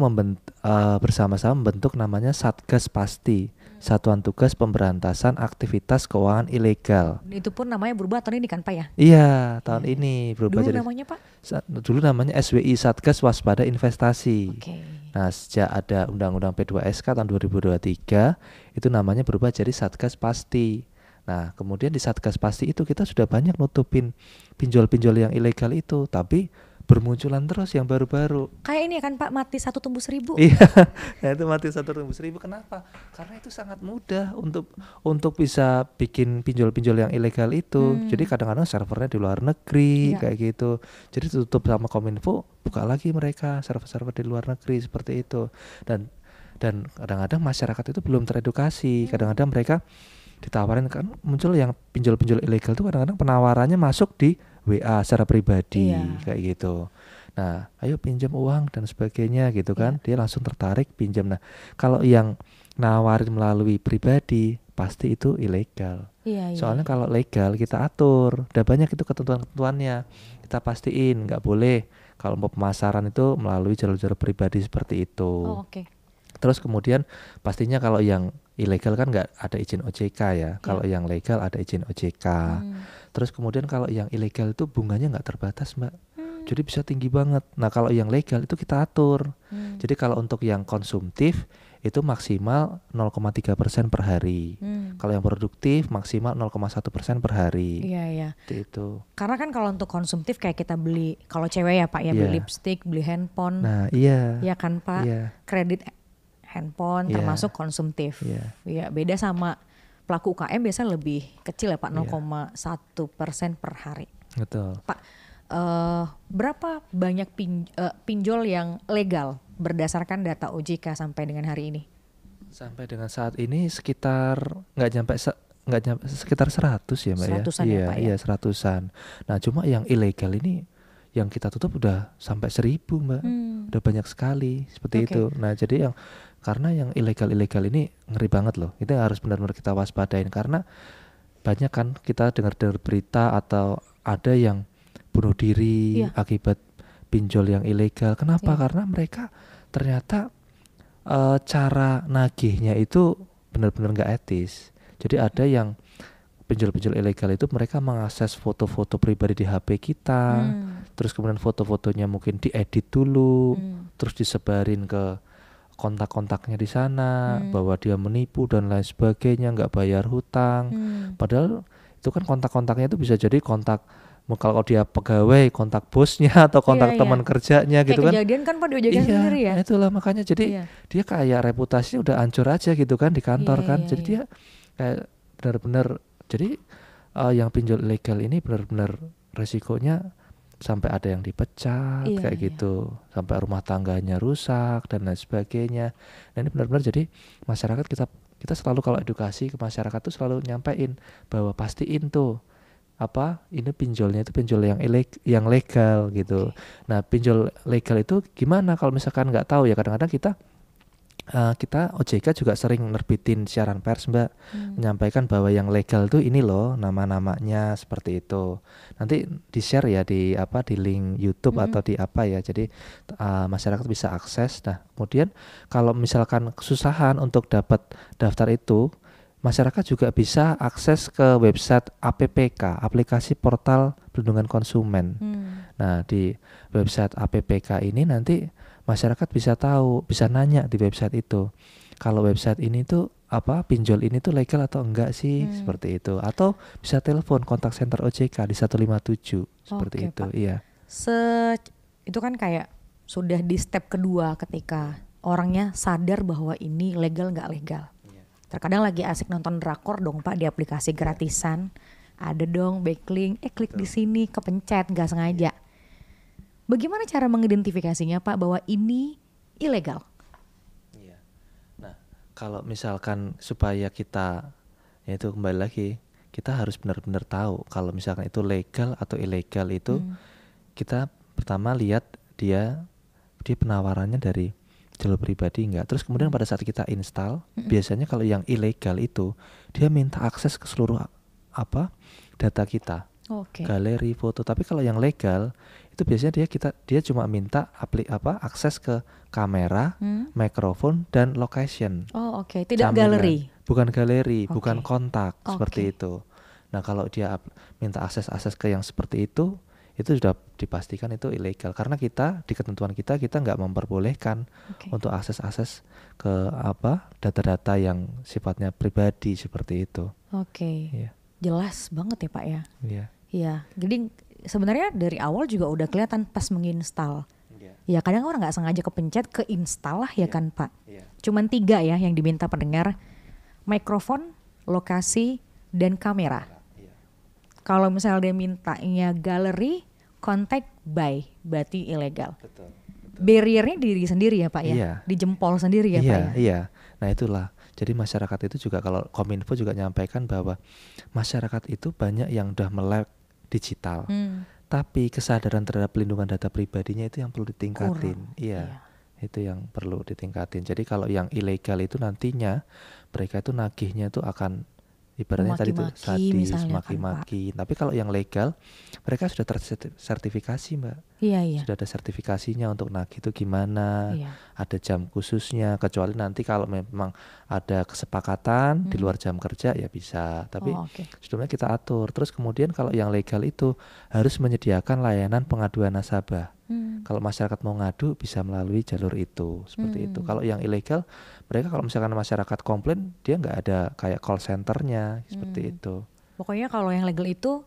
bersama-sama membentuk namanya Satgas Pasti, Satuan Tugas Pemberantasan Aktivitas Keuangan Ilegal. Itu pun namanya berubah tahun ini kan Pak ya. Iya, tahun ini berubah Dulu jadi namanya Pak. dulu namanya SWI, Satgas Waspada Investasi. Oke. Nah, sejak ada Undang-Undang P2SK tahun 2023 itu namanya berubah jadi Satgas Pasti. Nah, kemudian di Satgas Pasti itu kita sudah banyak nutupin pinjol-pinjol yang ilegal itu, tapi bermunculan terus yang baru-baru. Kayak ini kan Pak, mati 1 tumbuh 1000. Iya, nah itu mati 1 tumbuh 1000. Kenapa? Karena itu sangat mudah untuk bisa bikin pinjol-pinjol yang ilegal itu. Jadi kadang-kadang servernya di luar negeri kayak gitu. Jadi tutup sama Kominfo, buka lagi mereka server-server di luar negeri seperti itu. Dan kadang-kadang masyarakat itu belum teredukasi. Kadang-kadang mereka ditawarin, kan muncul yang pinjol-pinjol ilegal itu kadang-kadang penawarannya masuk di WA secara pribadi kayak gitu. Nah, ayo pinjam uang dan sebagainya gitu kan. Dia langsung tertarik pinjam. Nah, kalau yang nawarin melalui pribadi pasti itu ilegal. Soalnya kalau legal kita atur, udah banyak itu ketentuan-ketentuannya. Kita pastiin nggak boleh kalau mau pemasaran itu melalui jalur-jalur pribadi seperti itu. Terus kemudian pastinya kalau yang ilegal kan nggak ada izin OJK ya. Kalau yang legal ada izin OJK. Terus kemudian kalau yang ilegal itu bunganya nggak terbatas Mbak. Jadi bisa tinggi banget. Nah kalau yang legal itu kita atur. Jadi kalau untuk yang konsumtif itu maksimal 0,3% per hari. Kalau yang produktif maksimal 0,1% per hari. Iya. Itu. Karena kan kalau untuk konsumtif kayak kita beli, kalau cewek ya Pak ya, beli lipstick, beli handphone. Nah iya. Iya kan Pak. Kredit handphone termasuk konsumtif. Iya, beda sama pelaku UKM biasanya lebih kecil ya Pak, 0,1% per hari. Betul. Pak, berapa banyak pinjol yang legal berdasarkan data OJK sampai dengan hari ini? Sampai dengan saat ini sekitar nggak nyampe sekitar 100 ya Mbak ya. Pak, iya 100-an. Nah cuma yang ilegal ini yang kita tutup udah sampai 1000 Mbak. Udah banyak sekali seperti itu. Nah jadi karena yang ilegal ini ngeri banget loh. Itu harus benar-benar kita waspadain karena banyak kan kita dengar berita atau ada yang bunuh diri akibat pinjol yang ilegal. Kenapa? Karena mereka ternyata cara nagihnya itu benar-benar nggak etis. Jadi ada yang pinjol-pinjol ilegal itu mereka mengakses foto-foto pribadi di HP kita, terus kemudian foto-fotonya mungkin diedit dulu, terus disebarin ke kontak-kontaknya di sana, bahwa dia menipu dan lain sebagainya, nggak bayar hutang. Padahal itu kan kontak-kontaknya itu bisa jadi kontak, kalau dia pegawai kontak bosnya atau kontak teman kerjanya kayak gitu kan. Kejadian kan Pak di OJK sendiri ya. Itulah makanya jadi dia kayak reputasinya udah hancur aja gitu kan di kantor kan. Jadi dia kayak benar-benar, jadi yang pinjol ilegal ini benar-benar resikonya sampai ada yang dipecat kayak gitu, sampai rumah tangganya rusak dan lain sebagainya. Nah ini benar-benar jadi masyarakat kita selalu kalau edukasi ke masyarakat tuh selalu nyampein bahwa pastiin tuh ini pinjolnya itu pinjol yang legal gitu. Nah pinjol legal itu gimana kalau misalkan nggak tahu ya, kadang-kadang kita kita OJK juga sering nerbitin siaran pers Mbak, menyampaikan bahwa yang legal tuh ini loh nama-namanya seperti itu. Nanti di-share ya di link YouTube atau di apa ya. Jadi masyarakat bisa akses. Nah, kemudian kalau misalkan kesusahan untuk dapat daftar itu, masyarakat juga bisa akses ke website APPK, aplikasi portal perlindungan konsumen. Nah, di website APPK ini nanti masyarakat bisa tahu, bisa nanya di website itu. Kalau website ini tuh pinjol ini tuh legal atau enggak sih, seperti itu. Atau bisa telepon kontak center OJK di 157 seperti Oke, itu. Pak. Iya. Itu kan kayak sudah di step kedua ketika orangnya sadar bahwa ini legal nggak legal. Terkadang lagi asik nonton drakor dong Pak di aplikasi gratisan. Ada dong backlink, klik di sini, kepencet nggak sengaja. Bagaimana cara mengidentifikasinya Pak bahwa ini ilegal? Iya. Nah, kalau misalkan supaya kita, ya itu kembali lagi, kita harus benar-benar tahu kalau misalkan itu legal atau ilegal itu, kita pertama lihat dia penawarannya dari jalur pribadi enggak. Terus kemudian pada saat kita install, biasanya kalau yang ilegal itu dia minta akses ke seluruh data kita. Galeri, foto. Tapi kalau yang legal itu biasanya dia cuma minta akses ke kamera, mikrofon dan location. Tidak galeri. Bukan galeri, bukan kontak seperti itu. Nah, kalau dia minta akses ke yang seperti itu sudah dipastikan itu ilegal karena kita di ketentuan kita nggak memperbolehkan untuk akses ke data-data yang sifatnya pribadi seperti itu. Iya. Jelas banget ya Pak ya. Iya. Iya. Jadi sebenarnya dari awal juga udah kelihatan pas menginstal. Ya kadang orang nggak sengaja kepencet keinstall lah ya kan Pak. Cuman 3 ya yang diminta pendengar, mikrofon, lokasi, dan kamera. Kalau misalnya dia mintanya galeri, contact by, berarti ilegal. Betul. Barriernya diri sendiri ya Pak ya? Iya. Di jempol sendiri ya Pak ya? Iya. Nah itulah. Jadi masyarakat itu juga kalau Kominfo juga nyampaikan bahwa masyarakat itu banyak yang udah melek digital. Tapi kesadaran terhadap pelindungan data pribadinya itu yang perlu ditingkatin. Iya. Itu yang perlu ditingkatin. Jadi kalau yang ilegal itu nantinya mereka itu nagihnya itu akan ibaratnya tadi itu sadis, maki-maki. Tapi kalau yang legal mereka sudah tersertifikasi Mbak. Iya. Sudah ada sertifikasinya untuk nagih itu gimana. Ada jam khususnya. Kecuali nanti kalau memang ada kesepakatan di luar jam kerja ya bisa. Tapi sebelumnya kita atur. Terus kemudian kalau yang legal itu harus menyediakan layanan pengaduan nasabah. Kalau masyarakat mau ngadu bisa melalui jalur itu seperti itu. Kalau yang ilegal mereka kalau misalkan masyarakat komplain dia nggak ada kayak call centernya seperti itu. Pokoknya kalau yang legal itu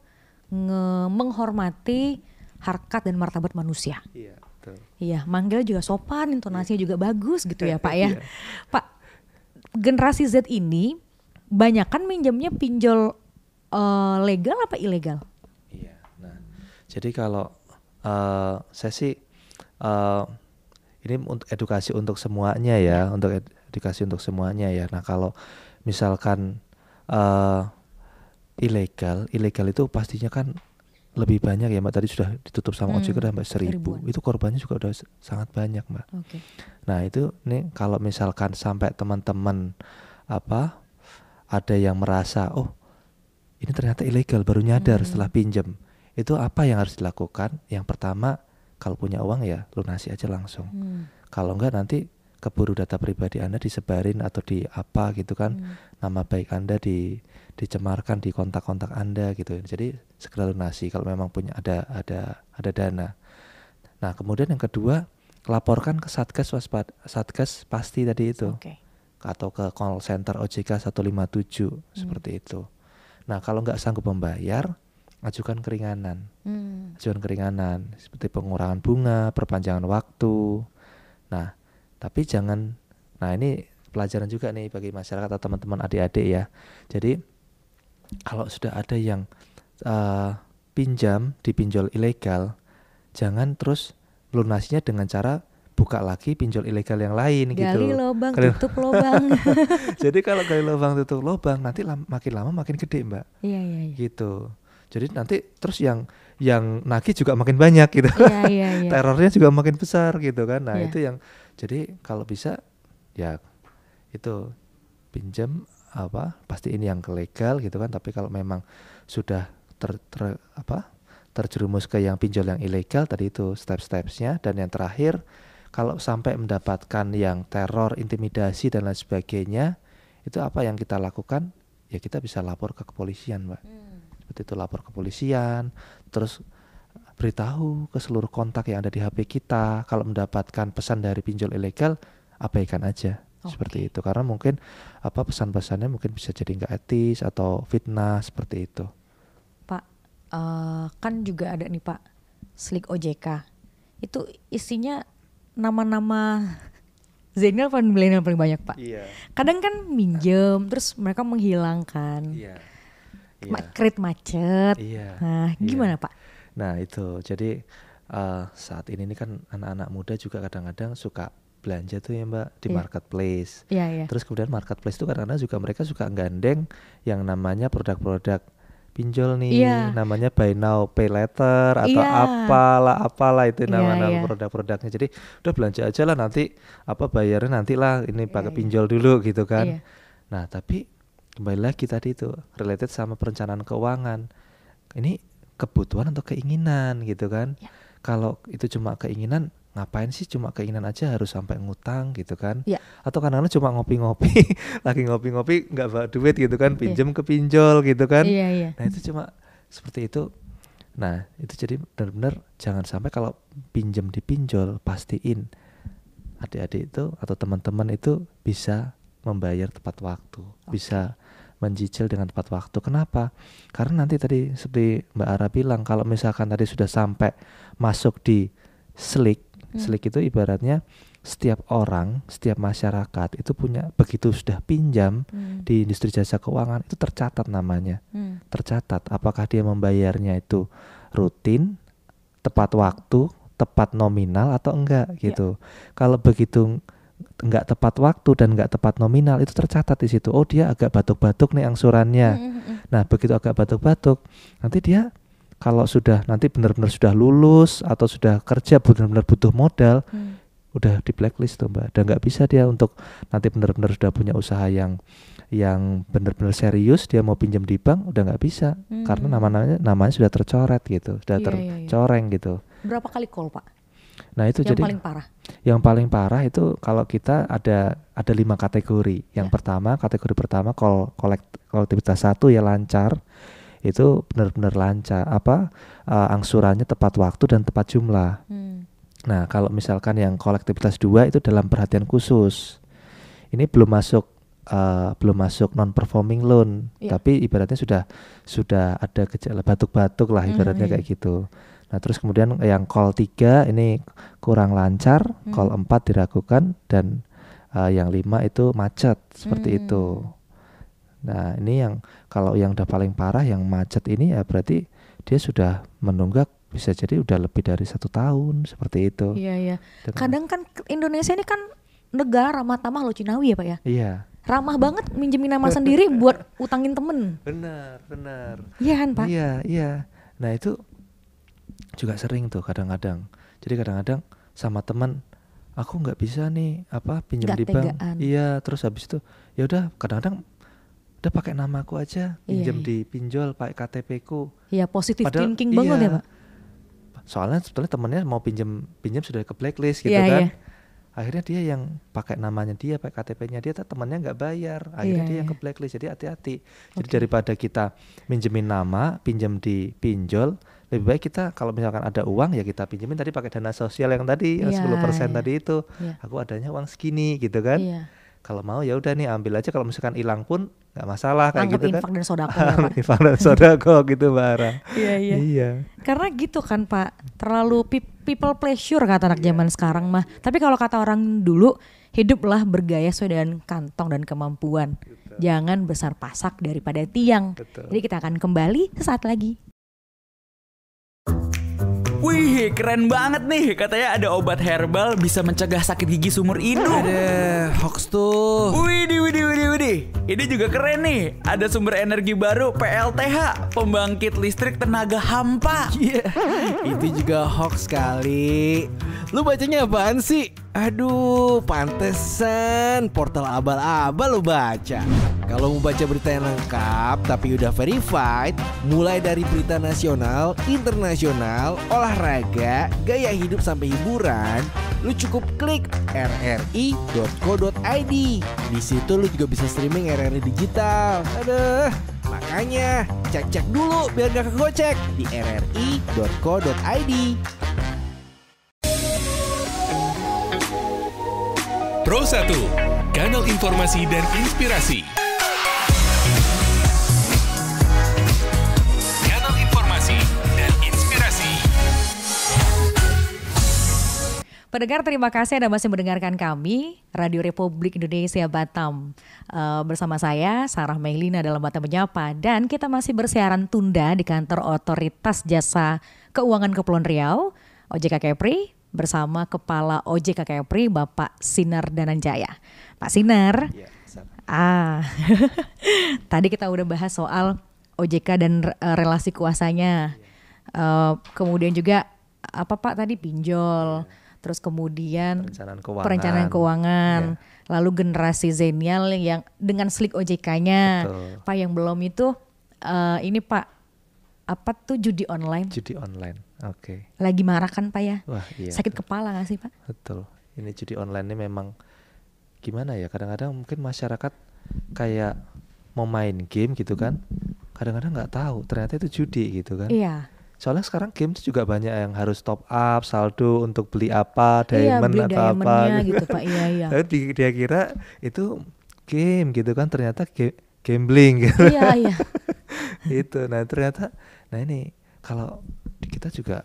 menghormati harkat dan martabat manusia. Iya betul. Iya, manggil juga sopan, intonasinya juga bagus gitu ya Pak ya. Pak, generasi Z ini banyak kan minjamnya pinjol legal apa ilegal? Iya. Nah, jadi kalau saya sih ini untuk edukasi untuk semuanya ya, untuk edukasi untuk semuanya ya. Nah kalau misalkan ilegal itu pastinya kan lebih banyak ya Mbak. Tadi sudah ditutup sama OJK udah Mbak 1.000. Itu korbannya juga udah sangat banyak Mbak. Nah itu nih kalau misalkan sampai teman-teman ada yang merasa ini ternyata ilegal baru nyadar setelah pinjam. Itu apa yang harus dilakukan? Yang pertama, kalau punya uang ya lunasi aja langsung. Kalau enggak nanti keburu data pribadi Anda disebarin atau di apa gitu kan. Nama baik Anda dicemarkan di kontak-kontak Anda gitu. Jadi segera lunasi kalau memang punya ada dana. Nah, kemudian yang kedua, laporkan ke Satgas pasti tadi itu. Atau ke call center OJK 157 seperti itu. Nah, kalau enggak sanggup membayar, ajukan keringanan. Ajukan keringanan seperti pengurangan bunga, perpanjangan waktu. Nah, tapi jangan, ini pelajaran juga nih bagi masyarakat atau teman-teman adik-adik ya. Jadi kalau sudah ada yang dipinjol ilegal, jangan terus lunasinya dengan cara buka lagi pinjol ilegal yang lain gitu. Gali lubang, tutup lubang. Jadi kalau gali lubang, tutup lubang, nanti makin lama makin gede Mbak. Iya. Gitu. Jadi nanti terus yang nagih juga makin banyak gitu. Iya. Terornya juga makin besar gitu kan. Nah itu yang jadi kalau bisa ya itu pinjam pastiin yang legal gitu kan. Tapi kalau memang sudah terjerumus ke yang pinjol yang ilegal tadi itu step-stepsnya. Dan yang terakhir, kalau sampai mendapatkan yang teror, intimidasi dan lain sebagainya, itu apa yang kita lakukan? Ya kita bisa lapor ke kepolisian, Mbak. Seperti itu, lapor ke kepolisian, terus beritahu ke seluruh kontak yang ada di HP kita. Kalau mendapatkan pesan dari pinjol ilegal, abaikan aja. Seperti itu, karena mungkin pesan-pesannya mungkin bisa jadi nggak etis atau fitnah seperti itu. Pak, kan juga ada nih Pak, Slik OJK. Itu isinya nama-nama Zenil paling milenial paling banyak Pak. Iya. Kadang kan minjem, terus mereka menghilangkan. Iya. Kredit macet. Iya. Nah, gimana Pak? Nah itu, jadi saat ini kan anak-anak muda juga kadang-kadang suka belanja tuh ya Mbak di marketplace. Terus kemudian marketplace itu kadang-kadang juga mereka suka gandeng yang namanya produk-produk pinjol nih, namanya buy now pay later atau apalah itu nama-nama produk-produknya. Jadi udah belanja aja lah, nanti bayarnya nanti lah, ini pakai pinjol dulu gitu kan. Nah tapi kembali lagi tadi itu related sama perencanaan keuangan. Ini kebutuhan atau keinginan gitu kan. Kalau itu cuma keinginan, ngapain sih cuma keinginan aja harus sampai ngutang gitu kan. Atau kadang-kadang cuma ngopi-ngopi lagi ngopi-ngopi nggak bawa duit gitu kan, pinjam ke pinjol gitu kan. Nah itu cuma seperti itu. Nah itu jadi benar-benar jangan sampai kalau pinjam di pinjol, pastiin adik-adik itu atau teman-teman itu bisa membayar tepat waktu, bisa mencicil dengan tepat waktu. Kenapa? Karena nanti tadi seperti Mbak Ara bilang, kalau misalkan tadi sudah sampai masuk di Slik itu ibaratnya setiap orang, setiap masyarakat itu punya, begitu sudah pinjam di industri jasa keuangan itu tercatat namanya. Tercatat apakah dia membayarnya itu rutin, tepat waktu, tepat nominal atau enggak gitu. Kalau begitu enggak tepat waktu dan enggak tepat nominal, itu tercatat di situ. Oh dia agak batuk-batuk nih angsurannya. Nah begitu agak batuk-batuk, nanti dia kalau sudah nanti benar-benar sudah lulus atau sudah kerja benar-benar butuh modal, udah di blacklist tuh Mbak. Dan nggak bisa dia untuk nanti benar-benar sudah punya usaha yang benar-benar serius, dia mau pinjam di bank udah nggak bisa karena namanya sudah tercoret gitu, sudah tercoreng gitu. Berapa kali call Pak? Nah itu yang jadi paling parah. Yang paling parah itu kalau kita ada 5 kategori. Yang pertama, kategori pertama kolektivitas 1 ya lancar. Itu benar-benar lancar, angsurannya tepat waktu dan tepat jumlah. Nah kalau misalkan yang kolektivitas 2 itu dalam perhatian khusus. Ini belum masuk non performing loan, tapi ibaratnya sudah ada gejala batuk-batuk lah ibaratnya kayak gitu. Nah terus kemudian yang call 3 ini kurang lancar, call 4 diragukan, dan yang 5 itu macet seperti itu. Nah ini yang kalau yang udah paling parah yang macet ini ya berarti dia sudah menunggak, bisa jadi udah lebih dari 1 tahun seperti itu. Iya. Kadang kan Indonesia ini kan negara ramah tamah loh, Cinawi ya Pak ya. Iya. Ramah banget minjemin nama sendiri buat utangin temen. Benar. Iya kan Pak? Iya. Nah itu juga sering tuh kadang-kadang. Jadi kadang-kadang sama teman, aku nggak bisa nih pinjam di bank. Iya, terus habis itu ya udah kadang-kadang udah pakai namaku aja, pinjam di pinjol pakai KTP-ku. Iya, positive thinking banget ya Pak. Soalnya sebetulnya temennya mau pinjam sudah ke blacklist gitu kan. Akhirnya dia yang pakai namanya dia, pakai KTP-nya dia, temannya nggak bayar. Akhirnya dia yang ke blacklist. Jadi hati-hati. Jadi daripada kita minjemin nama, pinjam di pinjol, lebih baik kita kalau misalkan ada uang ya kita pinjemin tadi pakai dana sosial yang tadi, yang 10% tadi itu. Aku adanya uang segini gitu kan. Kalau mau ya udah nih ambil aja, kalau misalkan hilang pun nggak masalah kayak anggap gitu kan. Infak dan sodako ya, Pak. Infak dan sodako gitu Mbak Ara. Iya. Karena gitu kan Pak, terlalu people pleasure kata anak zaman sekarang mah. Tapi kalau kata orang dulu, hiduplah bergaya sesuai dengan kantong dan kemampuan. Betul. Jangan besar pasak daripada tiang. Betul. Jadi kita akan kembali sesaat lagi. Wih, Wih, keren banget nih. Katanya ada obat herbal bisa mencegah sakit gigi seumur hidup. Ada hoax tuh. Widih. Ini juga keren nih. Ada sumber energi baru PLTH, pembangkit listrik tenaga hampa. Iya, itu juga hoax kali. Lu bacanya apaan sih? Aduh, pantesan portal abal-abal lu baca. Kalau mau baca berita yang lengkap tapi udah verified, mulai dari berita nasional, internasional, olahraga, gaya hidup sampai hiburan, lu cukup klik rri.co.id. Di situ lu juga bisa streaming RRI digital. Aduh, makanya cek-cek dulu biar gak kegocek di rri.co.id. Pro 1, kanal informasi dan inspirasi. Kanal informasi dan inspirasi. Pendengar, terima kasih Anda masih mendengarkan kami, Radio Republik Indonesia Batam. Bersama saya, Sarah Meilina dalam Batam Menyapa. Dan kita masih bersiaran tunda di kantor Otoritas Jasa Keuangan Kepulauan Riau, OJK Kepri, bersama Kepala OJK Kepri, Bapak Sinar Dananjaya. Pak Sinar, tadi kita udah bahas soal OJK dan relasi kuasanya. Kemudian juga apa Pak tadi, pinjol, terus kemudian perencanaan keuangan, lalu generasi zenial yang dengan slik OJK-nya. Pak, yang belum itu ini Pak, apa tuh judi online? Judi online. Oke. Lagi marah kan Pak ya? Wah, iya. Sakit kepala gak sih Pak? Betul. Ini judi online ini memang gimana ya? Kadang-kadang mungkin masyarakat kayak mau main game gitu kan. Kadang-kadang nggak tahu ternyata itu judi gitu kan. Iya. Soalnya sekarang game itu juga banyak yang harus top up saldo untuk beli apa, diamond beli atau apa gitu Pak. Iya. Tapi dia kira itu game gitu kan, ternyata gambling gitu. Iya. Itu. Nah ternyata, nah ini kalau kita juga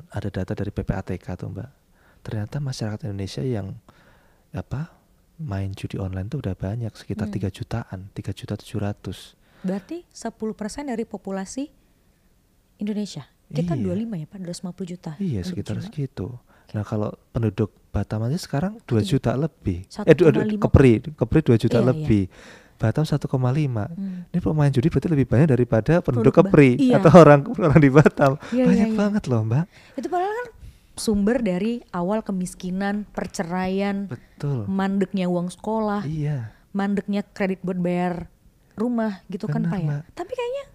ada data dari PPATK tuh Mbak. Ternyata masyarakat Indonesia yang main judi online tuh udah banyak, sekitar 3 jutaan, 3.700.000. Berarti 10% dari populasi Indonesia. Kita 25 ya Pak, 250 juta. Iya, sekitar segitu. Nah kalau penduduk Batam aja sekarang 2 juta lebih. 1,5. Kepri 2 juta lebih. Batam 1,5. Ini pemain judi berarti lebih banyak daripada penduduk Kepri atau orang di Batam. Banyak banget loh Mbak. Itu padahal kan sumber dari awal kemiskinan, perceraian, betul, mandeknya uang sekolah, mandeknya kredit buat bayar rumah gitu. Benar, kan Pak ya. Mbak. Tapi kayaknya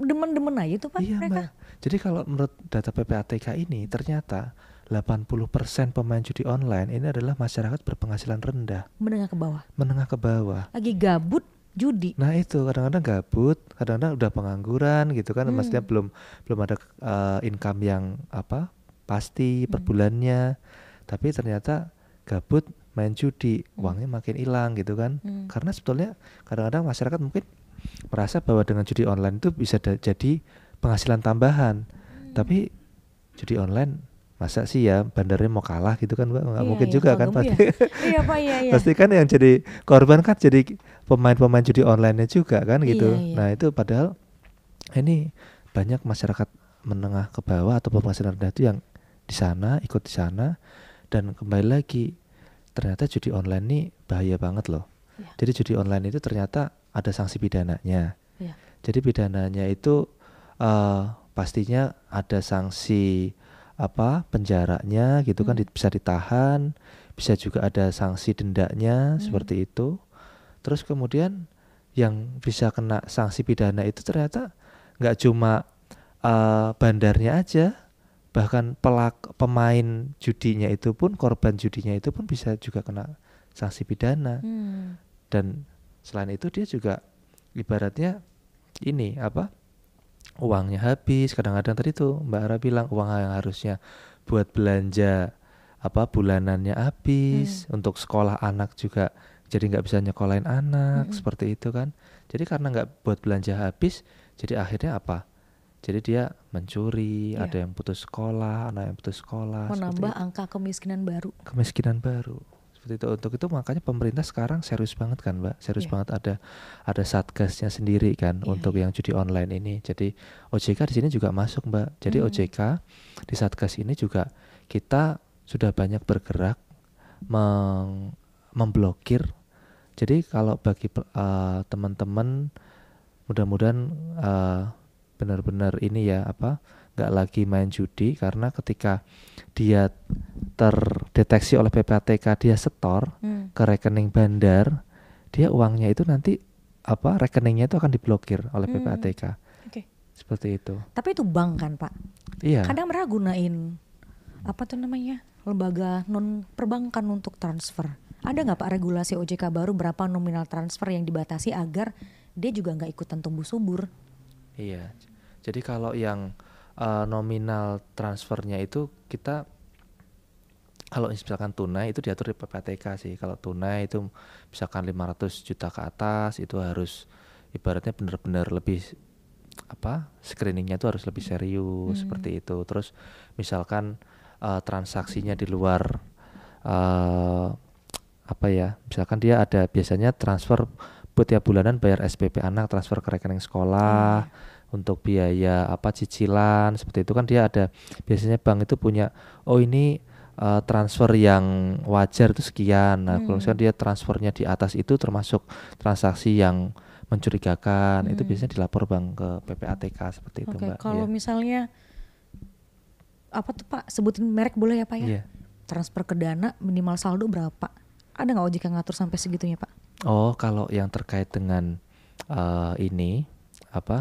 demen-demen aja tuh Pak mereka. Mbak. Jadi kalau menurut data PPATK ini ternyata 80% pemain judi online ini adalah masyarakat berpenghasilan rendah. Menengah ke bawah. Lagi gabut judi. Nah itu kadang-kadang gabut, kadang-kadang udah pengangguran gitu kan. Maksudnya belum ada income yang pasti per bulannya. Tapi ternyata gabut main judi, uangnya makin hilang gitu kan. Karena sebetulnya kadang-kadang masyarakat mungkin merasa bahwa dengan judi online itu bisa jadi penghasilan tambahan. Tapi judi online masa sih ya bandarnya mau kalah gitu kan Mbak, nggak mungkin juga kan pasti. Iya Pak, iya. Pasti kan yang jadi korban kan jadi pemain-pemain judi online-nya juga kan gitu. Iya. Nah itu padahal ini banyak masyarakat menengah ke bawah atau penghasilan rendah itu yang ikut di sana, dan kembali lagi ternyata judi online ini bahaya banget loh. Jadi judi online itu ternyata ada sanksi pidananya. Jadi pidananya itu pastinya ada sanksi penjaranya gitu kan, bisa ditahan, bisa juga ada sanksi dendanya seperti itu. Terus kemudian yang bisa kena sanksi pidana itu ternyata nggak cuma bandarnya aja, bahkan pemain judinya itu pun, korban judinya itu pun bisa juga kena sanksi pidana. Dan selain itu dia juga ibaratnya ini uangnya habis. Kadang-kadang tadi tuh Mbak Ara bilang uang yang harusnya buat belanja bulanannya habis, untuk sekolah anak juga jadi nggak bisa nyekolahin anak, seperti itu kan. Jadi karena nggak buat belanja habis, jadi akhirnya jadi dia mencuri, ada yang putus sekolah, anak yang putus sekolah, menambah angka kemiskinan baru. Seperti seperti itu. Untuk itu makanya pemerintah sekarang serius banget kan, Mbak. Serius banget, ada satgasnya sendiri kan untuk yang judi online ini. Jadi OJK di sini juga masuk, Mbak. Jadi OJK di satgas ini juga kita sudah banyak bergerak memblokir. Jadi kalau bagi teman-teman, mudah-mudahan benar-benar ini ya nggak lagi main judi, karena ketika dia terdeteksi oleh PPATK, dia setor ke rekening bandar, dia uangnya itu nanti rekeningnya itu akan diblokir oleh PPATK. Oke. Seperti itu. Tapi itu bank kan, Pak? Iya. Kadang mereka gunain lembaga non perbankan untuk transfer. Ada nggak Pak regulasi OJK baru berapa nominal transfer yang dibatasi agar dia juga nggak ikutan tumbuh subur? Iya. Jadi kalau yang nominal transfernya itu kita, kalau misalkan tunai itu diatur di PPATK sih. Kalau tunai itu misalkan 500 juta ke atas itu harus ibaratnya benar-benar lebih screeningnya itu harus lebih serius seperti itu. Terus misalkan transaksinya di luar misalkan dia ada biasanya transfer tiap bulanan bayar SPP anak, transfer ke rekening sekolah untuk biaya cicilan seperti itu kan, dia ada biasanya bank itu punya ini transfer yang wajar itu sekian. Nah kalau misalkan dia transfernya di atas itu termasuk transaksi yang mencurigakan, itu biasanya dilapor bank ke PPATK seperti itu, Mbak. Kalau misalnya Pak, sebutin merek boleh ya Pak ya? Transfer ke Dana minimal saldo berapa? Ada nggak OJK ngatur sampai segitunya, Pak? Oh, kalau yang terkait dengan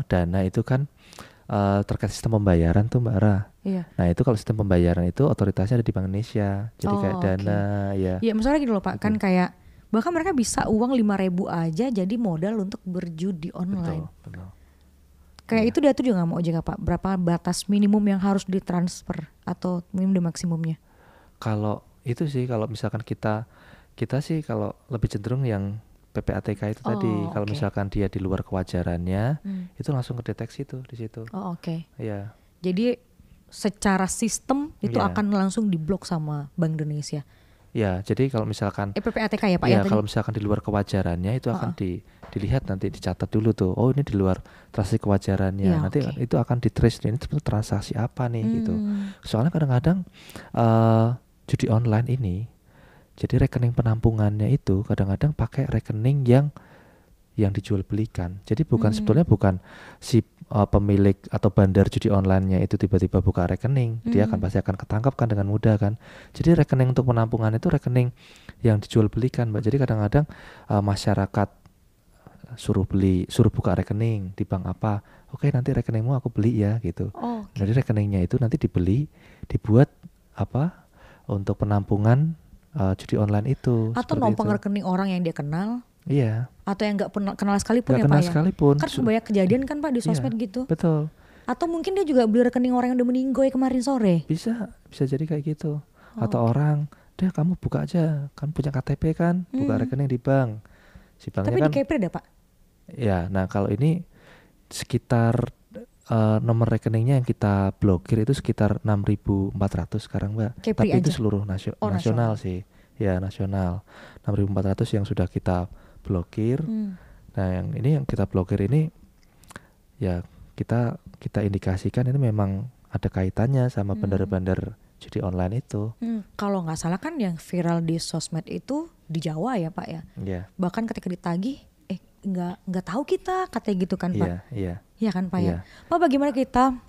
Dana itu kan terkait sistem pembayaran tuh, Mbak Ra. Iya. Nah itu kalau sistem pembayaran itu otoritasnya ada di Bank Indonesia. Jadi kayak Dana ya. Iya, misalnya gini loh Pak, kan kayak bahkan mereka bisa uang 5.000 aja jadi modal untuk berjudi online. Betul. Kayak itu dia tuh juga nggak mau OJK Pak. Berapa batas minimum yang harus ditransfer atau minimum dan maksimumnya? Kalau itu sih, kalau misalkan kita sih kalau lebih cenderung yang PPATK itu tadi. Kalau misalkan dia di luar kewajarannya, itu langsung kedeteksi tuh di situ. Oh, oke. Iya. Jadi secara sistem itu akan langsung diblok sama Bank Indonesia. Ya, jadi kalau misalkan PPATK ya Pak ya kalau misalkan di luar kewajarannya itu akan dilihat, nanti dicatat dulu tuh. Oh, ini di luar transaksi kewajarannya. Nanti itu akan di-trace, ini transaksi apa nih gitu. Soalnya kadang-kadang judi online ini, jadi rekening penampungannya itu kadang-kadang pakai rekening yang dijual belikan. Jadi sebetulnya bukan si pemilik atau bandar judi online-nya itu tiba-tiba buka rekening, dia pasti akan ketangkap kan dengan mudah kan. Jadi rekening untuk penampungan itu rekening yang dijual belikan, Mbak. Jadi kadang-kadang masyarakat suruh buka rekening di bank apa. Oke, nanti rekeningmu aku beli ya gitu. Jadi rekeningnya itu nanti dibuat untuk penampungan judi online itu. Atau numpang rekening orang yang dia kenal. Iya. Atau yang nggak kenal sekalipun gak ya kenal Pak ya. Sekalipun. Kan banyak kejadian kan Pak di sosmed gitu. Betul. Atau mungkin dia juga beli rekening orang yang udah meninggoy kemarin sore. Bisa jadi kayak gitu. Atau orang, deh kamu buka aja, kan punya KTP kan, buka rekening di bank. Si banknya tapi kan, di Kepri ada Pak? Ya, nah kalau ini sekitar nomor rekeningnya yang kita blokir itu sekitar 6.400 sekarang, Mbak. Kepri tapi aja? Itu seluruh nasional sih. Ya, nasional. 6.400 yang sudah kita blokir. Nah, yang kita blokir ini ya kita indikasikan ini memang ada kaitannya sama bandar-bandar judi online itu. Kalau nggak salah kan yang viral di sosmed itu di Jawa ya Pak ya. Iya. Bahkan ketika ditagih, nggak tahu kita katanya gitu kan Pak. Iya. Iya kan Pak ya. Iya. Pak, bagaimana kita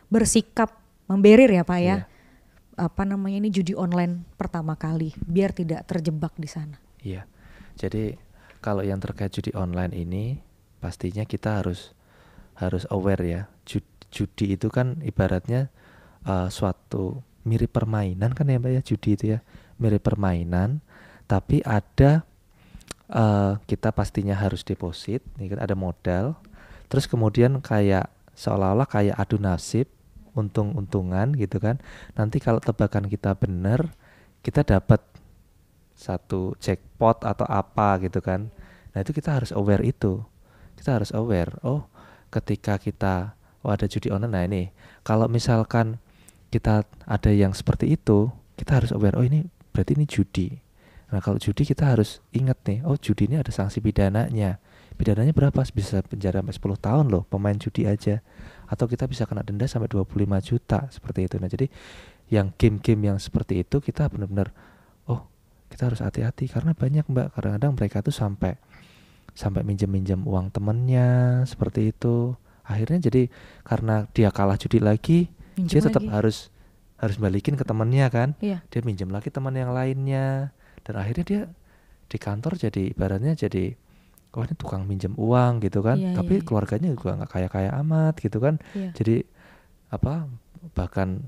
bersikap memberir ya Pak ya. Ini judi online pertama kali biar tidak terjebak di sana. Iya. Jadi kalau yang terkait judi online ini pastinya kita harus aware ya. Judi itu kan ibaratnya suatu mirip permainan kan ya Mbak ya, judi itu ya. Mirip permainan, tapi ada kita pastinya harus deposit, ini kan ada modal. Terus kemudian kayak seolah-olah kayak adu nasib, untung-untungan gitu kan. Nanti kalau tebakan kita benar, kita dapat satu jackpot atau apa gitu kan. Nah itu kita harus aware itu. Kita harus aware, ketika kita ada judi online. Nah ini kalau misalkan kita ada yang seperti itu, kita harus aware, oh ini berarti ini judi. Nah kalau judi kita harus ingat nih, oh judi ini ada sanksi pidananya. Pidananya berapa? Bisa penjara sampai 10 tahun loh pemain judi aja. Atau kita bisa kena denda sampai 25 juta seperti itu. Nah jadi yang game-game yang seperti itu kita benar-benar, oh kita harus hati-hati karena banyak Mbak, kadang-kadang mereka tuh sampai minjem-minjem uang temennya seperti itu. Akhirnya jadi karena dia kalah judi lagi, dia tetap harus balikin ke temennya kan. Dia minjem lagi teman yang lainnya, dan akhirnya dia di kantor jadi ibaratnya jadi oh ini tukang minjem uang gitu kan. Tapi keluarganya juga nggak kaya-kaya amat gitu kan. Jadi bahkan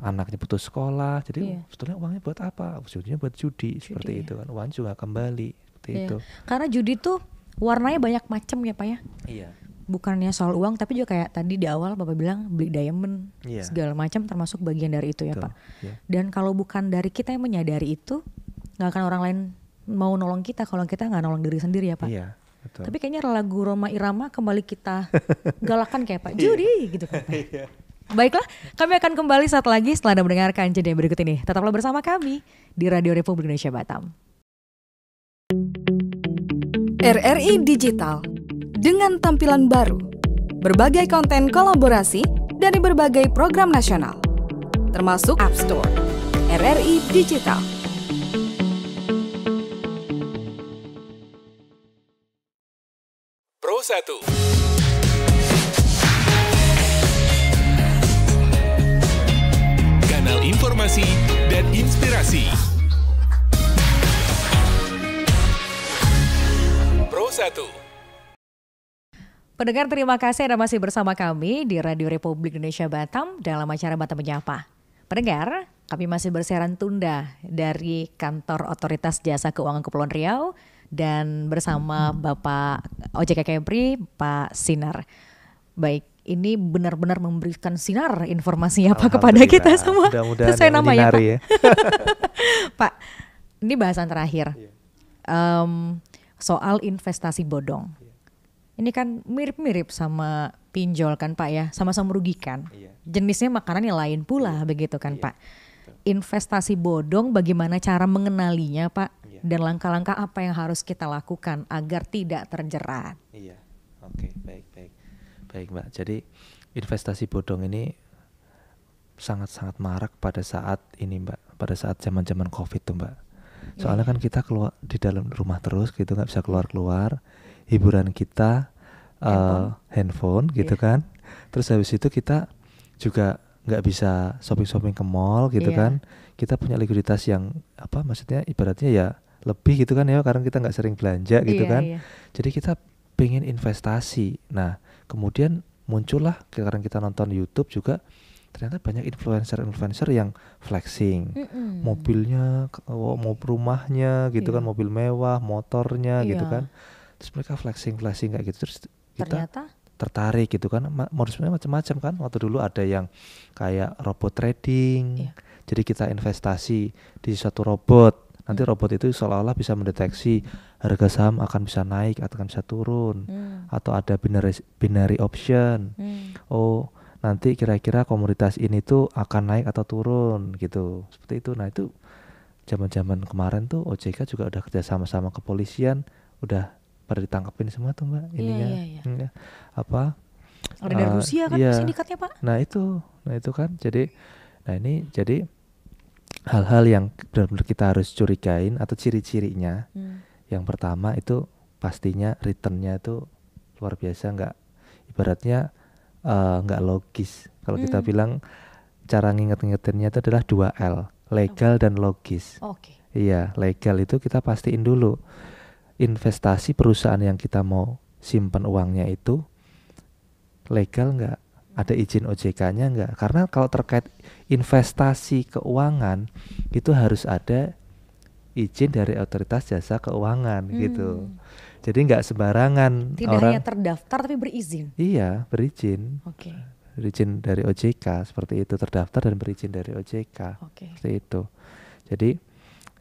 anaknya putus sekolah, jadi sebetulnya uangnya buat apa? Ujungnya buat judi seperti itu kan. Uang juga kembali seperti itu. Karena judi tuh warnanya banyak macam ya Pak ya. Iya. Bukannya soal uang, tapi juga kayak tadi di awal Bapak bilang beli diamond, segala macam termasuk bagian dari itu ya Pak. Dan kalau bukan dari kita yang menyadari itu, nggak akan orang lain mau nolong kita kalau kita nggak nolong diri sendiri ya Pak. Iya, betul. Tapi kayaknya lagu Roma Irama kembali kita galakan kayak Pak judi gitu kan Pak. Baiklah, kami akan kembali saat lagi setelah Anda mendengarkan jeda berikut ini. Tetaplah bersama kami di Radio Republik Indonesia Batam. RRI Digital dengan tampilan baru, berbagai konten kolaborasi dari berbagai program nasional, termasuk App Store. RRI Digital. Pro 1. Kanal informasi dan inspirasi. Pro 1. Pendengar, terima kasih Anda masih bersama kami di Radio Republik Indonesia Batam dalam acara Batam Menyapa. Pendengar, kami masih bersiaran tunda dari Kantor Otoritas Jasa Keuangan Kepulauan Riau dan bersama Bapak OJK Kepri, Pak Sinar. Baik, ini benar-benar memberikan sinar informasinya Pak kepada kita semua. Sesuai nama ya Pak. Ya. Pak, ini bahasan terakhir soal investasi bodong. Ini kan mirip-mirip sama pinjol kan Pak ya, sama-sama merugikan. Jenisnya makanannya lain pula begitu kan Pak. Investasi bodong, bagaimana cara mengenalinya Pak? Dan langkah-langkah apa yang harus kita lakukan agar tidak terjerat? Iya, oke, baik Mbak. Jadi investasi bodong ini sangat-sangat marak pada saat ini Mbak, pada saat zaman-zaman COVID tuh Mbak. Soalnya kan kita keluar di dalam rumah terus gitu, nggak bisa keluar-keluar. Hiburan kita handphone gitu kan. Terus habis itu kita juga nggak bisa shopping ke mall gitu kan. Kita punya likuiditas yang maksudnya ibaratnya ya lebih gitu kan ya, karena kita nggak sering belanja gitu kan. Jadi kita pengen investasi. Nah kemudian muncullah, sekarang kita nonton YouTube juga, ternyata banyak influencer yang flexing, mobilnya, rumahnya gitu kan, mobil mewah, motornya gitu kan. Terus mereka flexing kayak gitu, terus kita tertarik gitu kan. Modusnya macam-macam kan. Waktu dulu ada yang kayak robot trading, jadi kita investasi di suatu robot, nanti robot itu seolah-olah bisa mendeteksi harga saham akan bisa naik atau akan bisa turun, atau ada binary option. Oh nanti kira-kira komoditas ini tuh akan naik atau turun gitu, seperti itu. Nah itu zaman-zaman kemarin tuh OJK juga udah kerja sama kepolisian, udah pada ditangkapin semua tuh Mbak ininya. Ada dari Rusia kan sindikatnya Pak. Nah itu kan jadi hal-hal yang benar-benar kita harus curigain atau ciri-cirinya. Yang pertama itu pastinya returnnya itu luar biasa, ibaratnya nggak logis. Kalau kita bilang cara ngingetinnya itu adalah 2L, legal dan logis. Iya, legal itu kita pastiin dulu investasi perusahaan yang kita mau simpan uangnya itu legal nggak, ada izin OJK-nya nggak. Karena kalau terkait investasi keuangan itu harus ada izin dari Otoritas Jasa Keuangan gitu. Jadi nggak sembarangan tidak hanya terdaftar tapi berizin. Iya, berizin. Berizin dari OJK seperti itu, terdaftar dan berizin dari OJK. Seperti itu. Jadi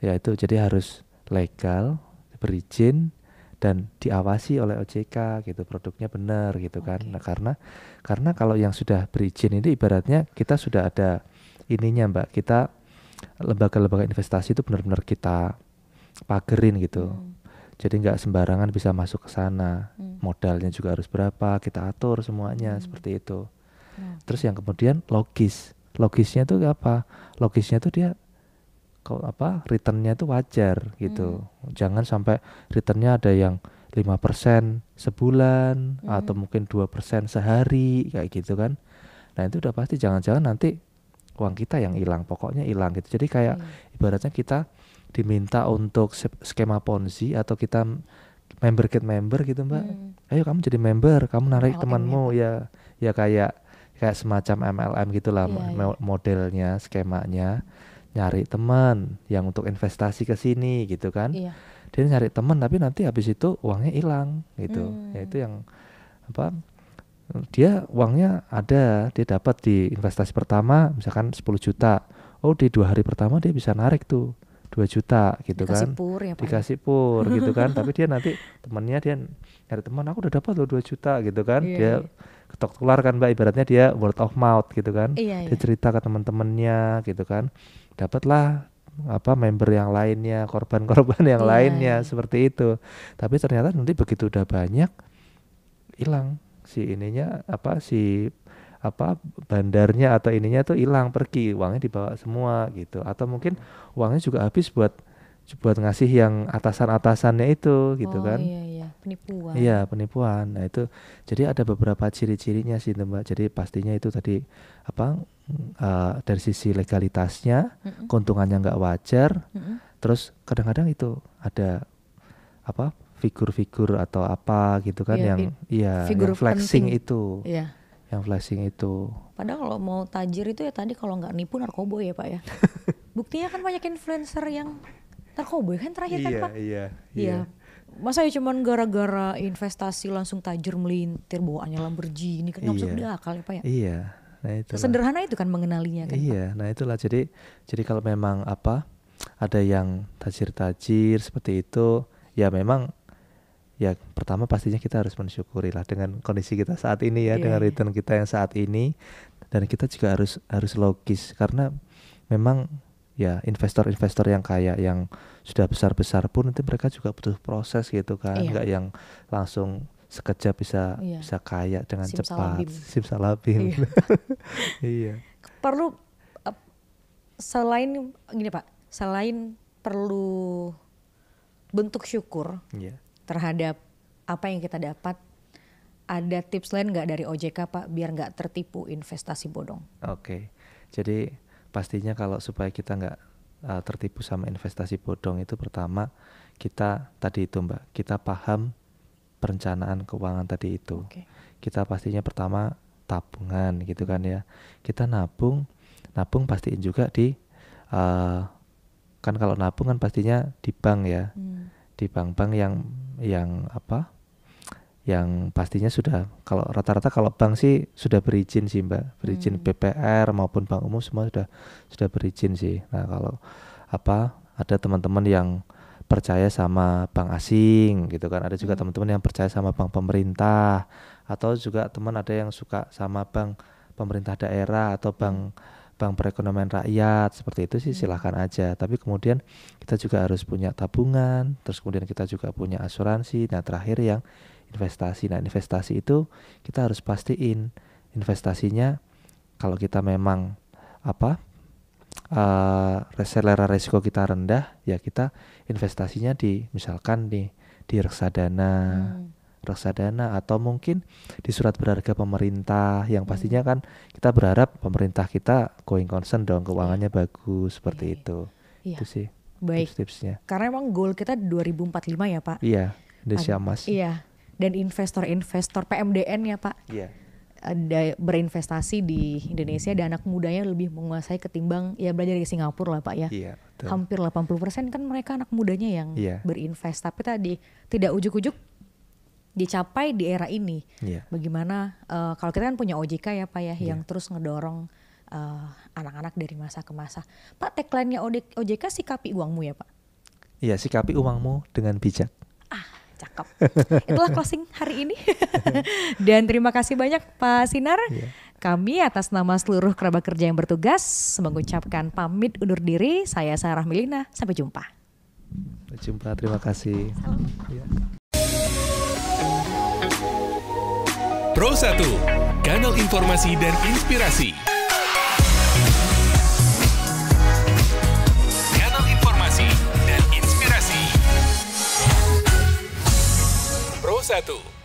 ya itu, jadi harus legal, berizin dan diawasi oleh OJK gitu, produknya benar gitu kan. Nah karena kalau yang sudah berizin ini ibaratnya kita sudah ada ininya Mbak, kita lembaga-lembaga investasi itu benar-benar kita pagerin gitu. Jadi nggak sembarangan bisa masuk ke sana. Modalnya juga harus berapa, kita atur semuanya seperti itu. Terus yang kemudian logisnya itu apa? Logisnya itu dia returnnya itu wajar gitu. Jangan sampai returnnya ada yang 5% sebulan atau mungkin 2% sehari kayak gitu kan. Nah itu udah pasti jangan-jangan nanti uang kita yang hilang, pokoknya hilang gitu. Jadi kayak ibaratnya kita diminta untuk skema Ponzi atau kita get member gitu Mbak. Ayo kamu jadi member, kamu narik MLM temanmu ya kayak semacam MLM gitulah modelnya, skemanya. Nyari teman yang untuk investasi ke sini gitu kan. Dia nyari teman tapi nanti habis itu uangnya hilang gitu. Ya itu yang dia uangnya ada, dia dapat di investasi pertama misalkan 10 juta. Oh di 2 hari pertama dia bisa narik tuh 2 juta gitu dikasih kan. Pur ya, Pak? Dikasih pur gitu kan. Tapi dia nanti temannya dia nyari teman, aku udah dapat loh 2 juta gitu kan. Dia ketok tular kan Mbak, ibaratnya dia word of mouth gitu kan. Dia cerita ke teman-temannya gitu kan. Dapatlah member yang lainnya, korban-korban yang lainnya seperti itu. Tapi ternyata nanti begitu udah banyak hilang si ininya bandarnya atau ininya tuh hilang, pergi, uangnya dibawa semua gitu. Atau mungkin uangnya juga habis buat ngasih yang atasan-atasannya itu gitu kan. Penipuan. Iya, penipuan. Nah itu jadi ada beberapa ciri-cirinya sih Mbak. Jadi pastinya itu tadi dari sisi legalitasnya, keuntungannya nggak wajar. Terus kadang-kadang itu ada figur-figur atau apa gitu kan yang figur yang flexing penting. itu. Yang flexing itu. Padahal kalau mau tajir itu ya tadi kalau nggak nipu narkoboy ya Pak ya. Buktinya kan banyak influencer yang narkoboy kan terakhir kan Pak. Iya. Masa ya cuman gara-gara investasi langsung tajir melintir bawaannya Lamborghini kan nggak masuk di akal ya Pak ya. Iya. Nah itulah. Sederhana itu kan mengenalinya kan Iya. Pak. Nah itulah jadi kalau memang ada yang tajir-tajir seperti itu ya memang ya pertama pastinya kita harus mensyukuri lah dengan kondisi kita saat ini ya, dengan return kita yang saat ini, dan kita juga harus logis karena memang ya investor-investor yang kaya yang sudah besar-besar pun nanti mereka juga butuh proses gitu kan, nggak yang langsung sekejap bisa kaya dengan cepat. Simsalabim. Iya. Perlu selain gini Pak, selain perlu bentuk syukur terhadap apa yang kita dapat, ada tips lain nggak dari OJK Pak biar nggak tertipu investasi bodong? Oke. Jadi pastinya kalau supaya kita nggak tertipu sama investasi bodong itu pertama kita tadi itu Mbak, kita paham perencanaan keuangan tadi itu. Kita pastinya pertama tabungan gitu kan ya. Kita nabung pastiin juga di kan kalau nabung kan pastinya di bank ya. Di bank-bank yang pastinya sudah, kalau rata-rata kalau bank sih sudah berizin sih Mbak, berizin BPR maupun bank umum semua sudah berizin sih. Nah kalau ada teman-teman yang percaya sama bank asing gitu kan, ada juga teman-teman yang percaya sama bank pemerintah, atau juga teman ada yang suka sama bank pemerintah daerah atau bank perekonomian rakyat, seperti itu sih silahkan aja. Tapi kemudian kita juga harus punya tabungan, terus kemudian kita juga punya asuransi. Nah terakhir yang investasi. Nah investasi itu kita harus pastiin investasinya kalau kita memang selera resiko kita rendah, ya kita investasinya misalkan di reksadana. Reksadana atau mungkin di surat berharga pemerintah yang pastinya kan kita berharap pemerintah kita going concern dong, keuangannya bagus seperti itu. Itu sih tips-tipsnya. Karena emang goal kita 2045 ya Pak. Iya, Indonesia Emas. Iya. Dan investor PMDN ya Pak. Iya. Ada berinvestasi di Indonesia dan anak mudanya lebih menguasai ketimbang ya belajar di Singapura lah Pak ya. Iya, betul. Hampir 80% kan mereka anak mudanya yang berinvest. Tapi tadi tidak ujuk-ujuk dicapai di era ini. Bagaimana kalau kita kan punya OJK ya Pak ya, yang terus ngedorong anak-anak dari masa ke masa. Pak, tagline-nya OJK sikapi uangmu ya Pak? Iya, sikapi uangmu dengan bijak. Cakep. Itulah closing hari ini. Dan terima kasih banyak Pak Sinar. Kami atas nama seluruh kerabat kerja yang bertugas mengucapkan pamit undur diri. Saya Sarah Melina, sampai jumpa. Sampai jumpa, terima kasih. Ya. Pro 1, kanal informasi dan inspirasi. Kanal informasi dan inspirasi. Pro 1.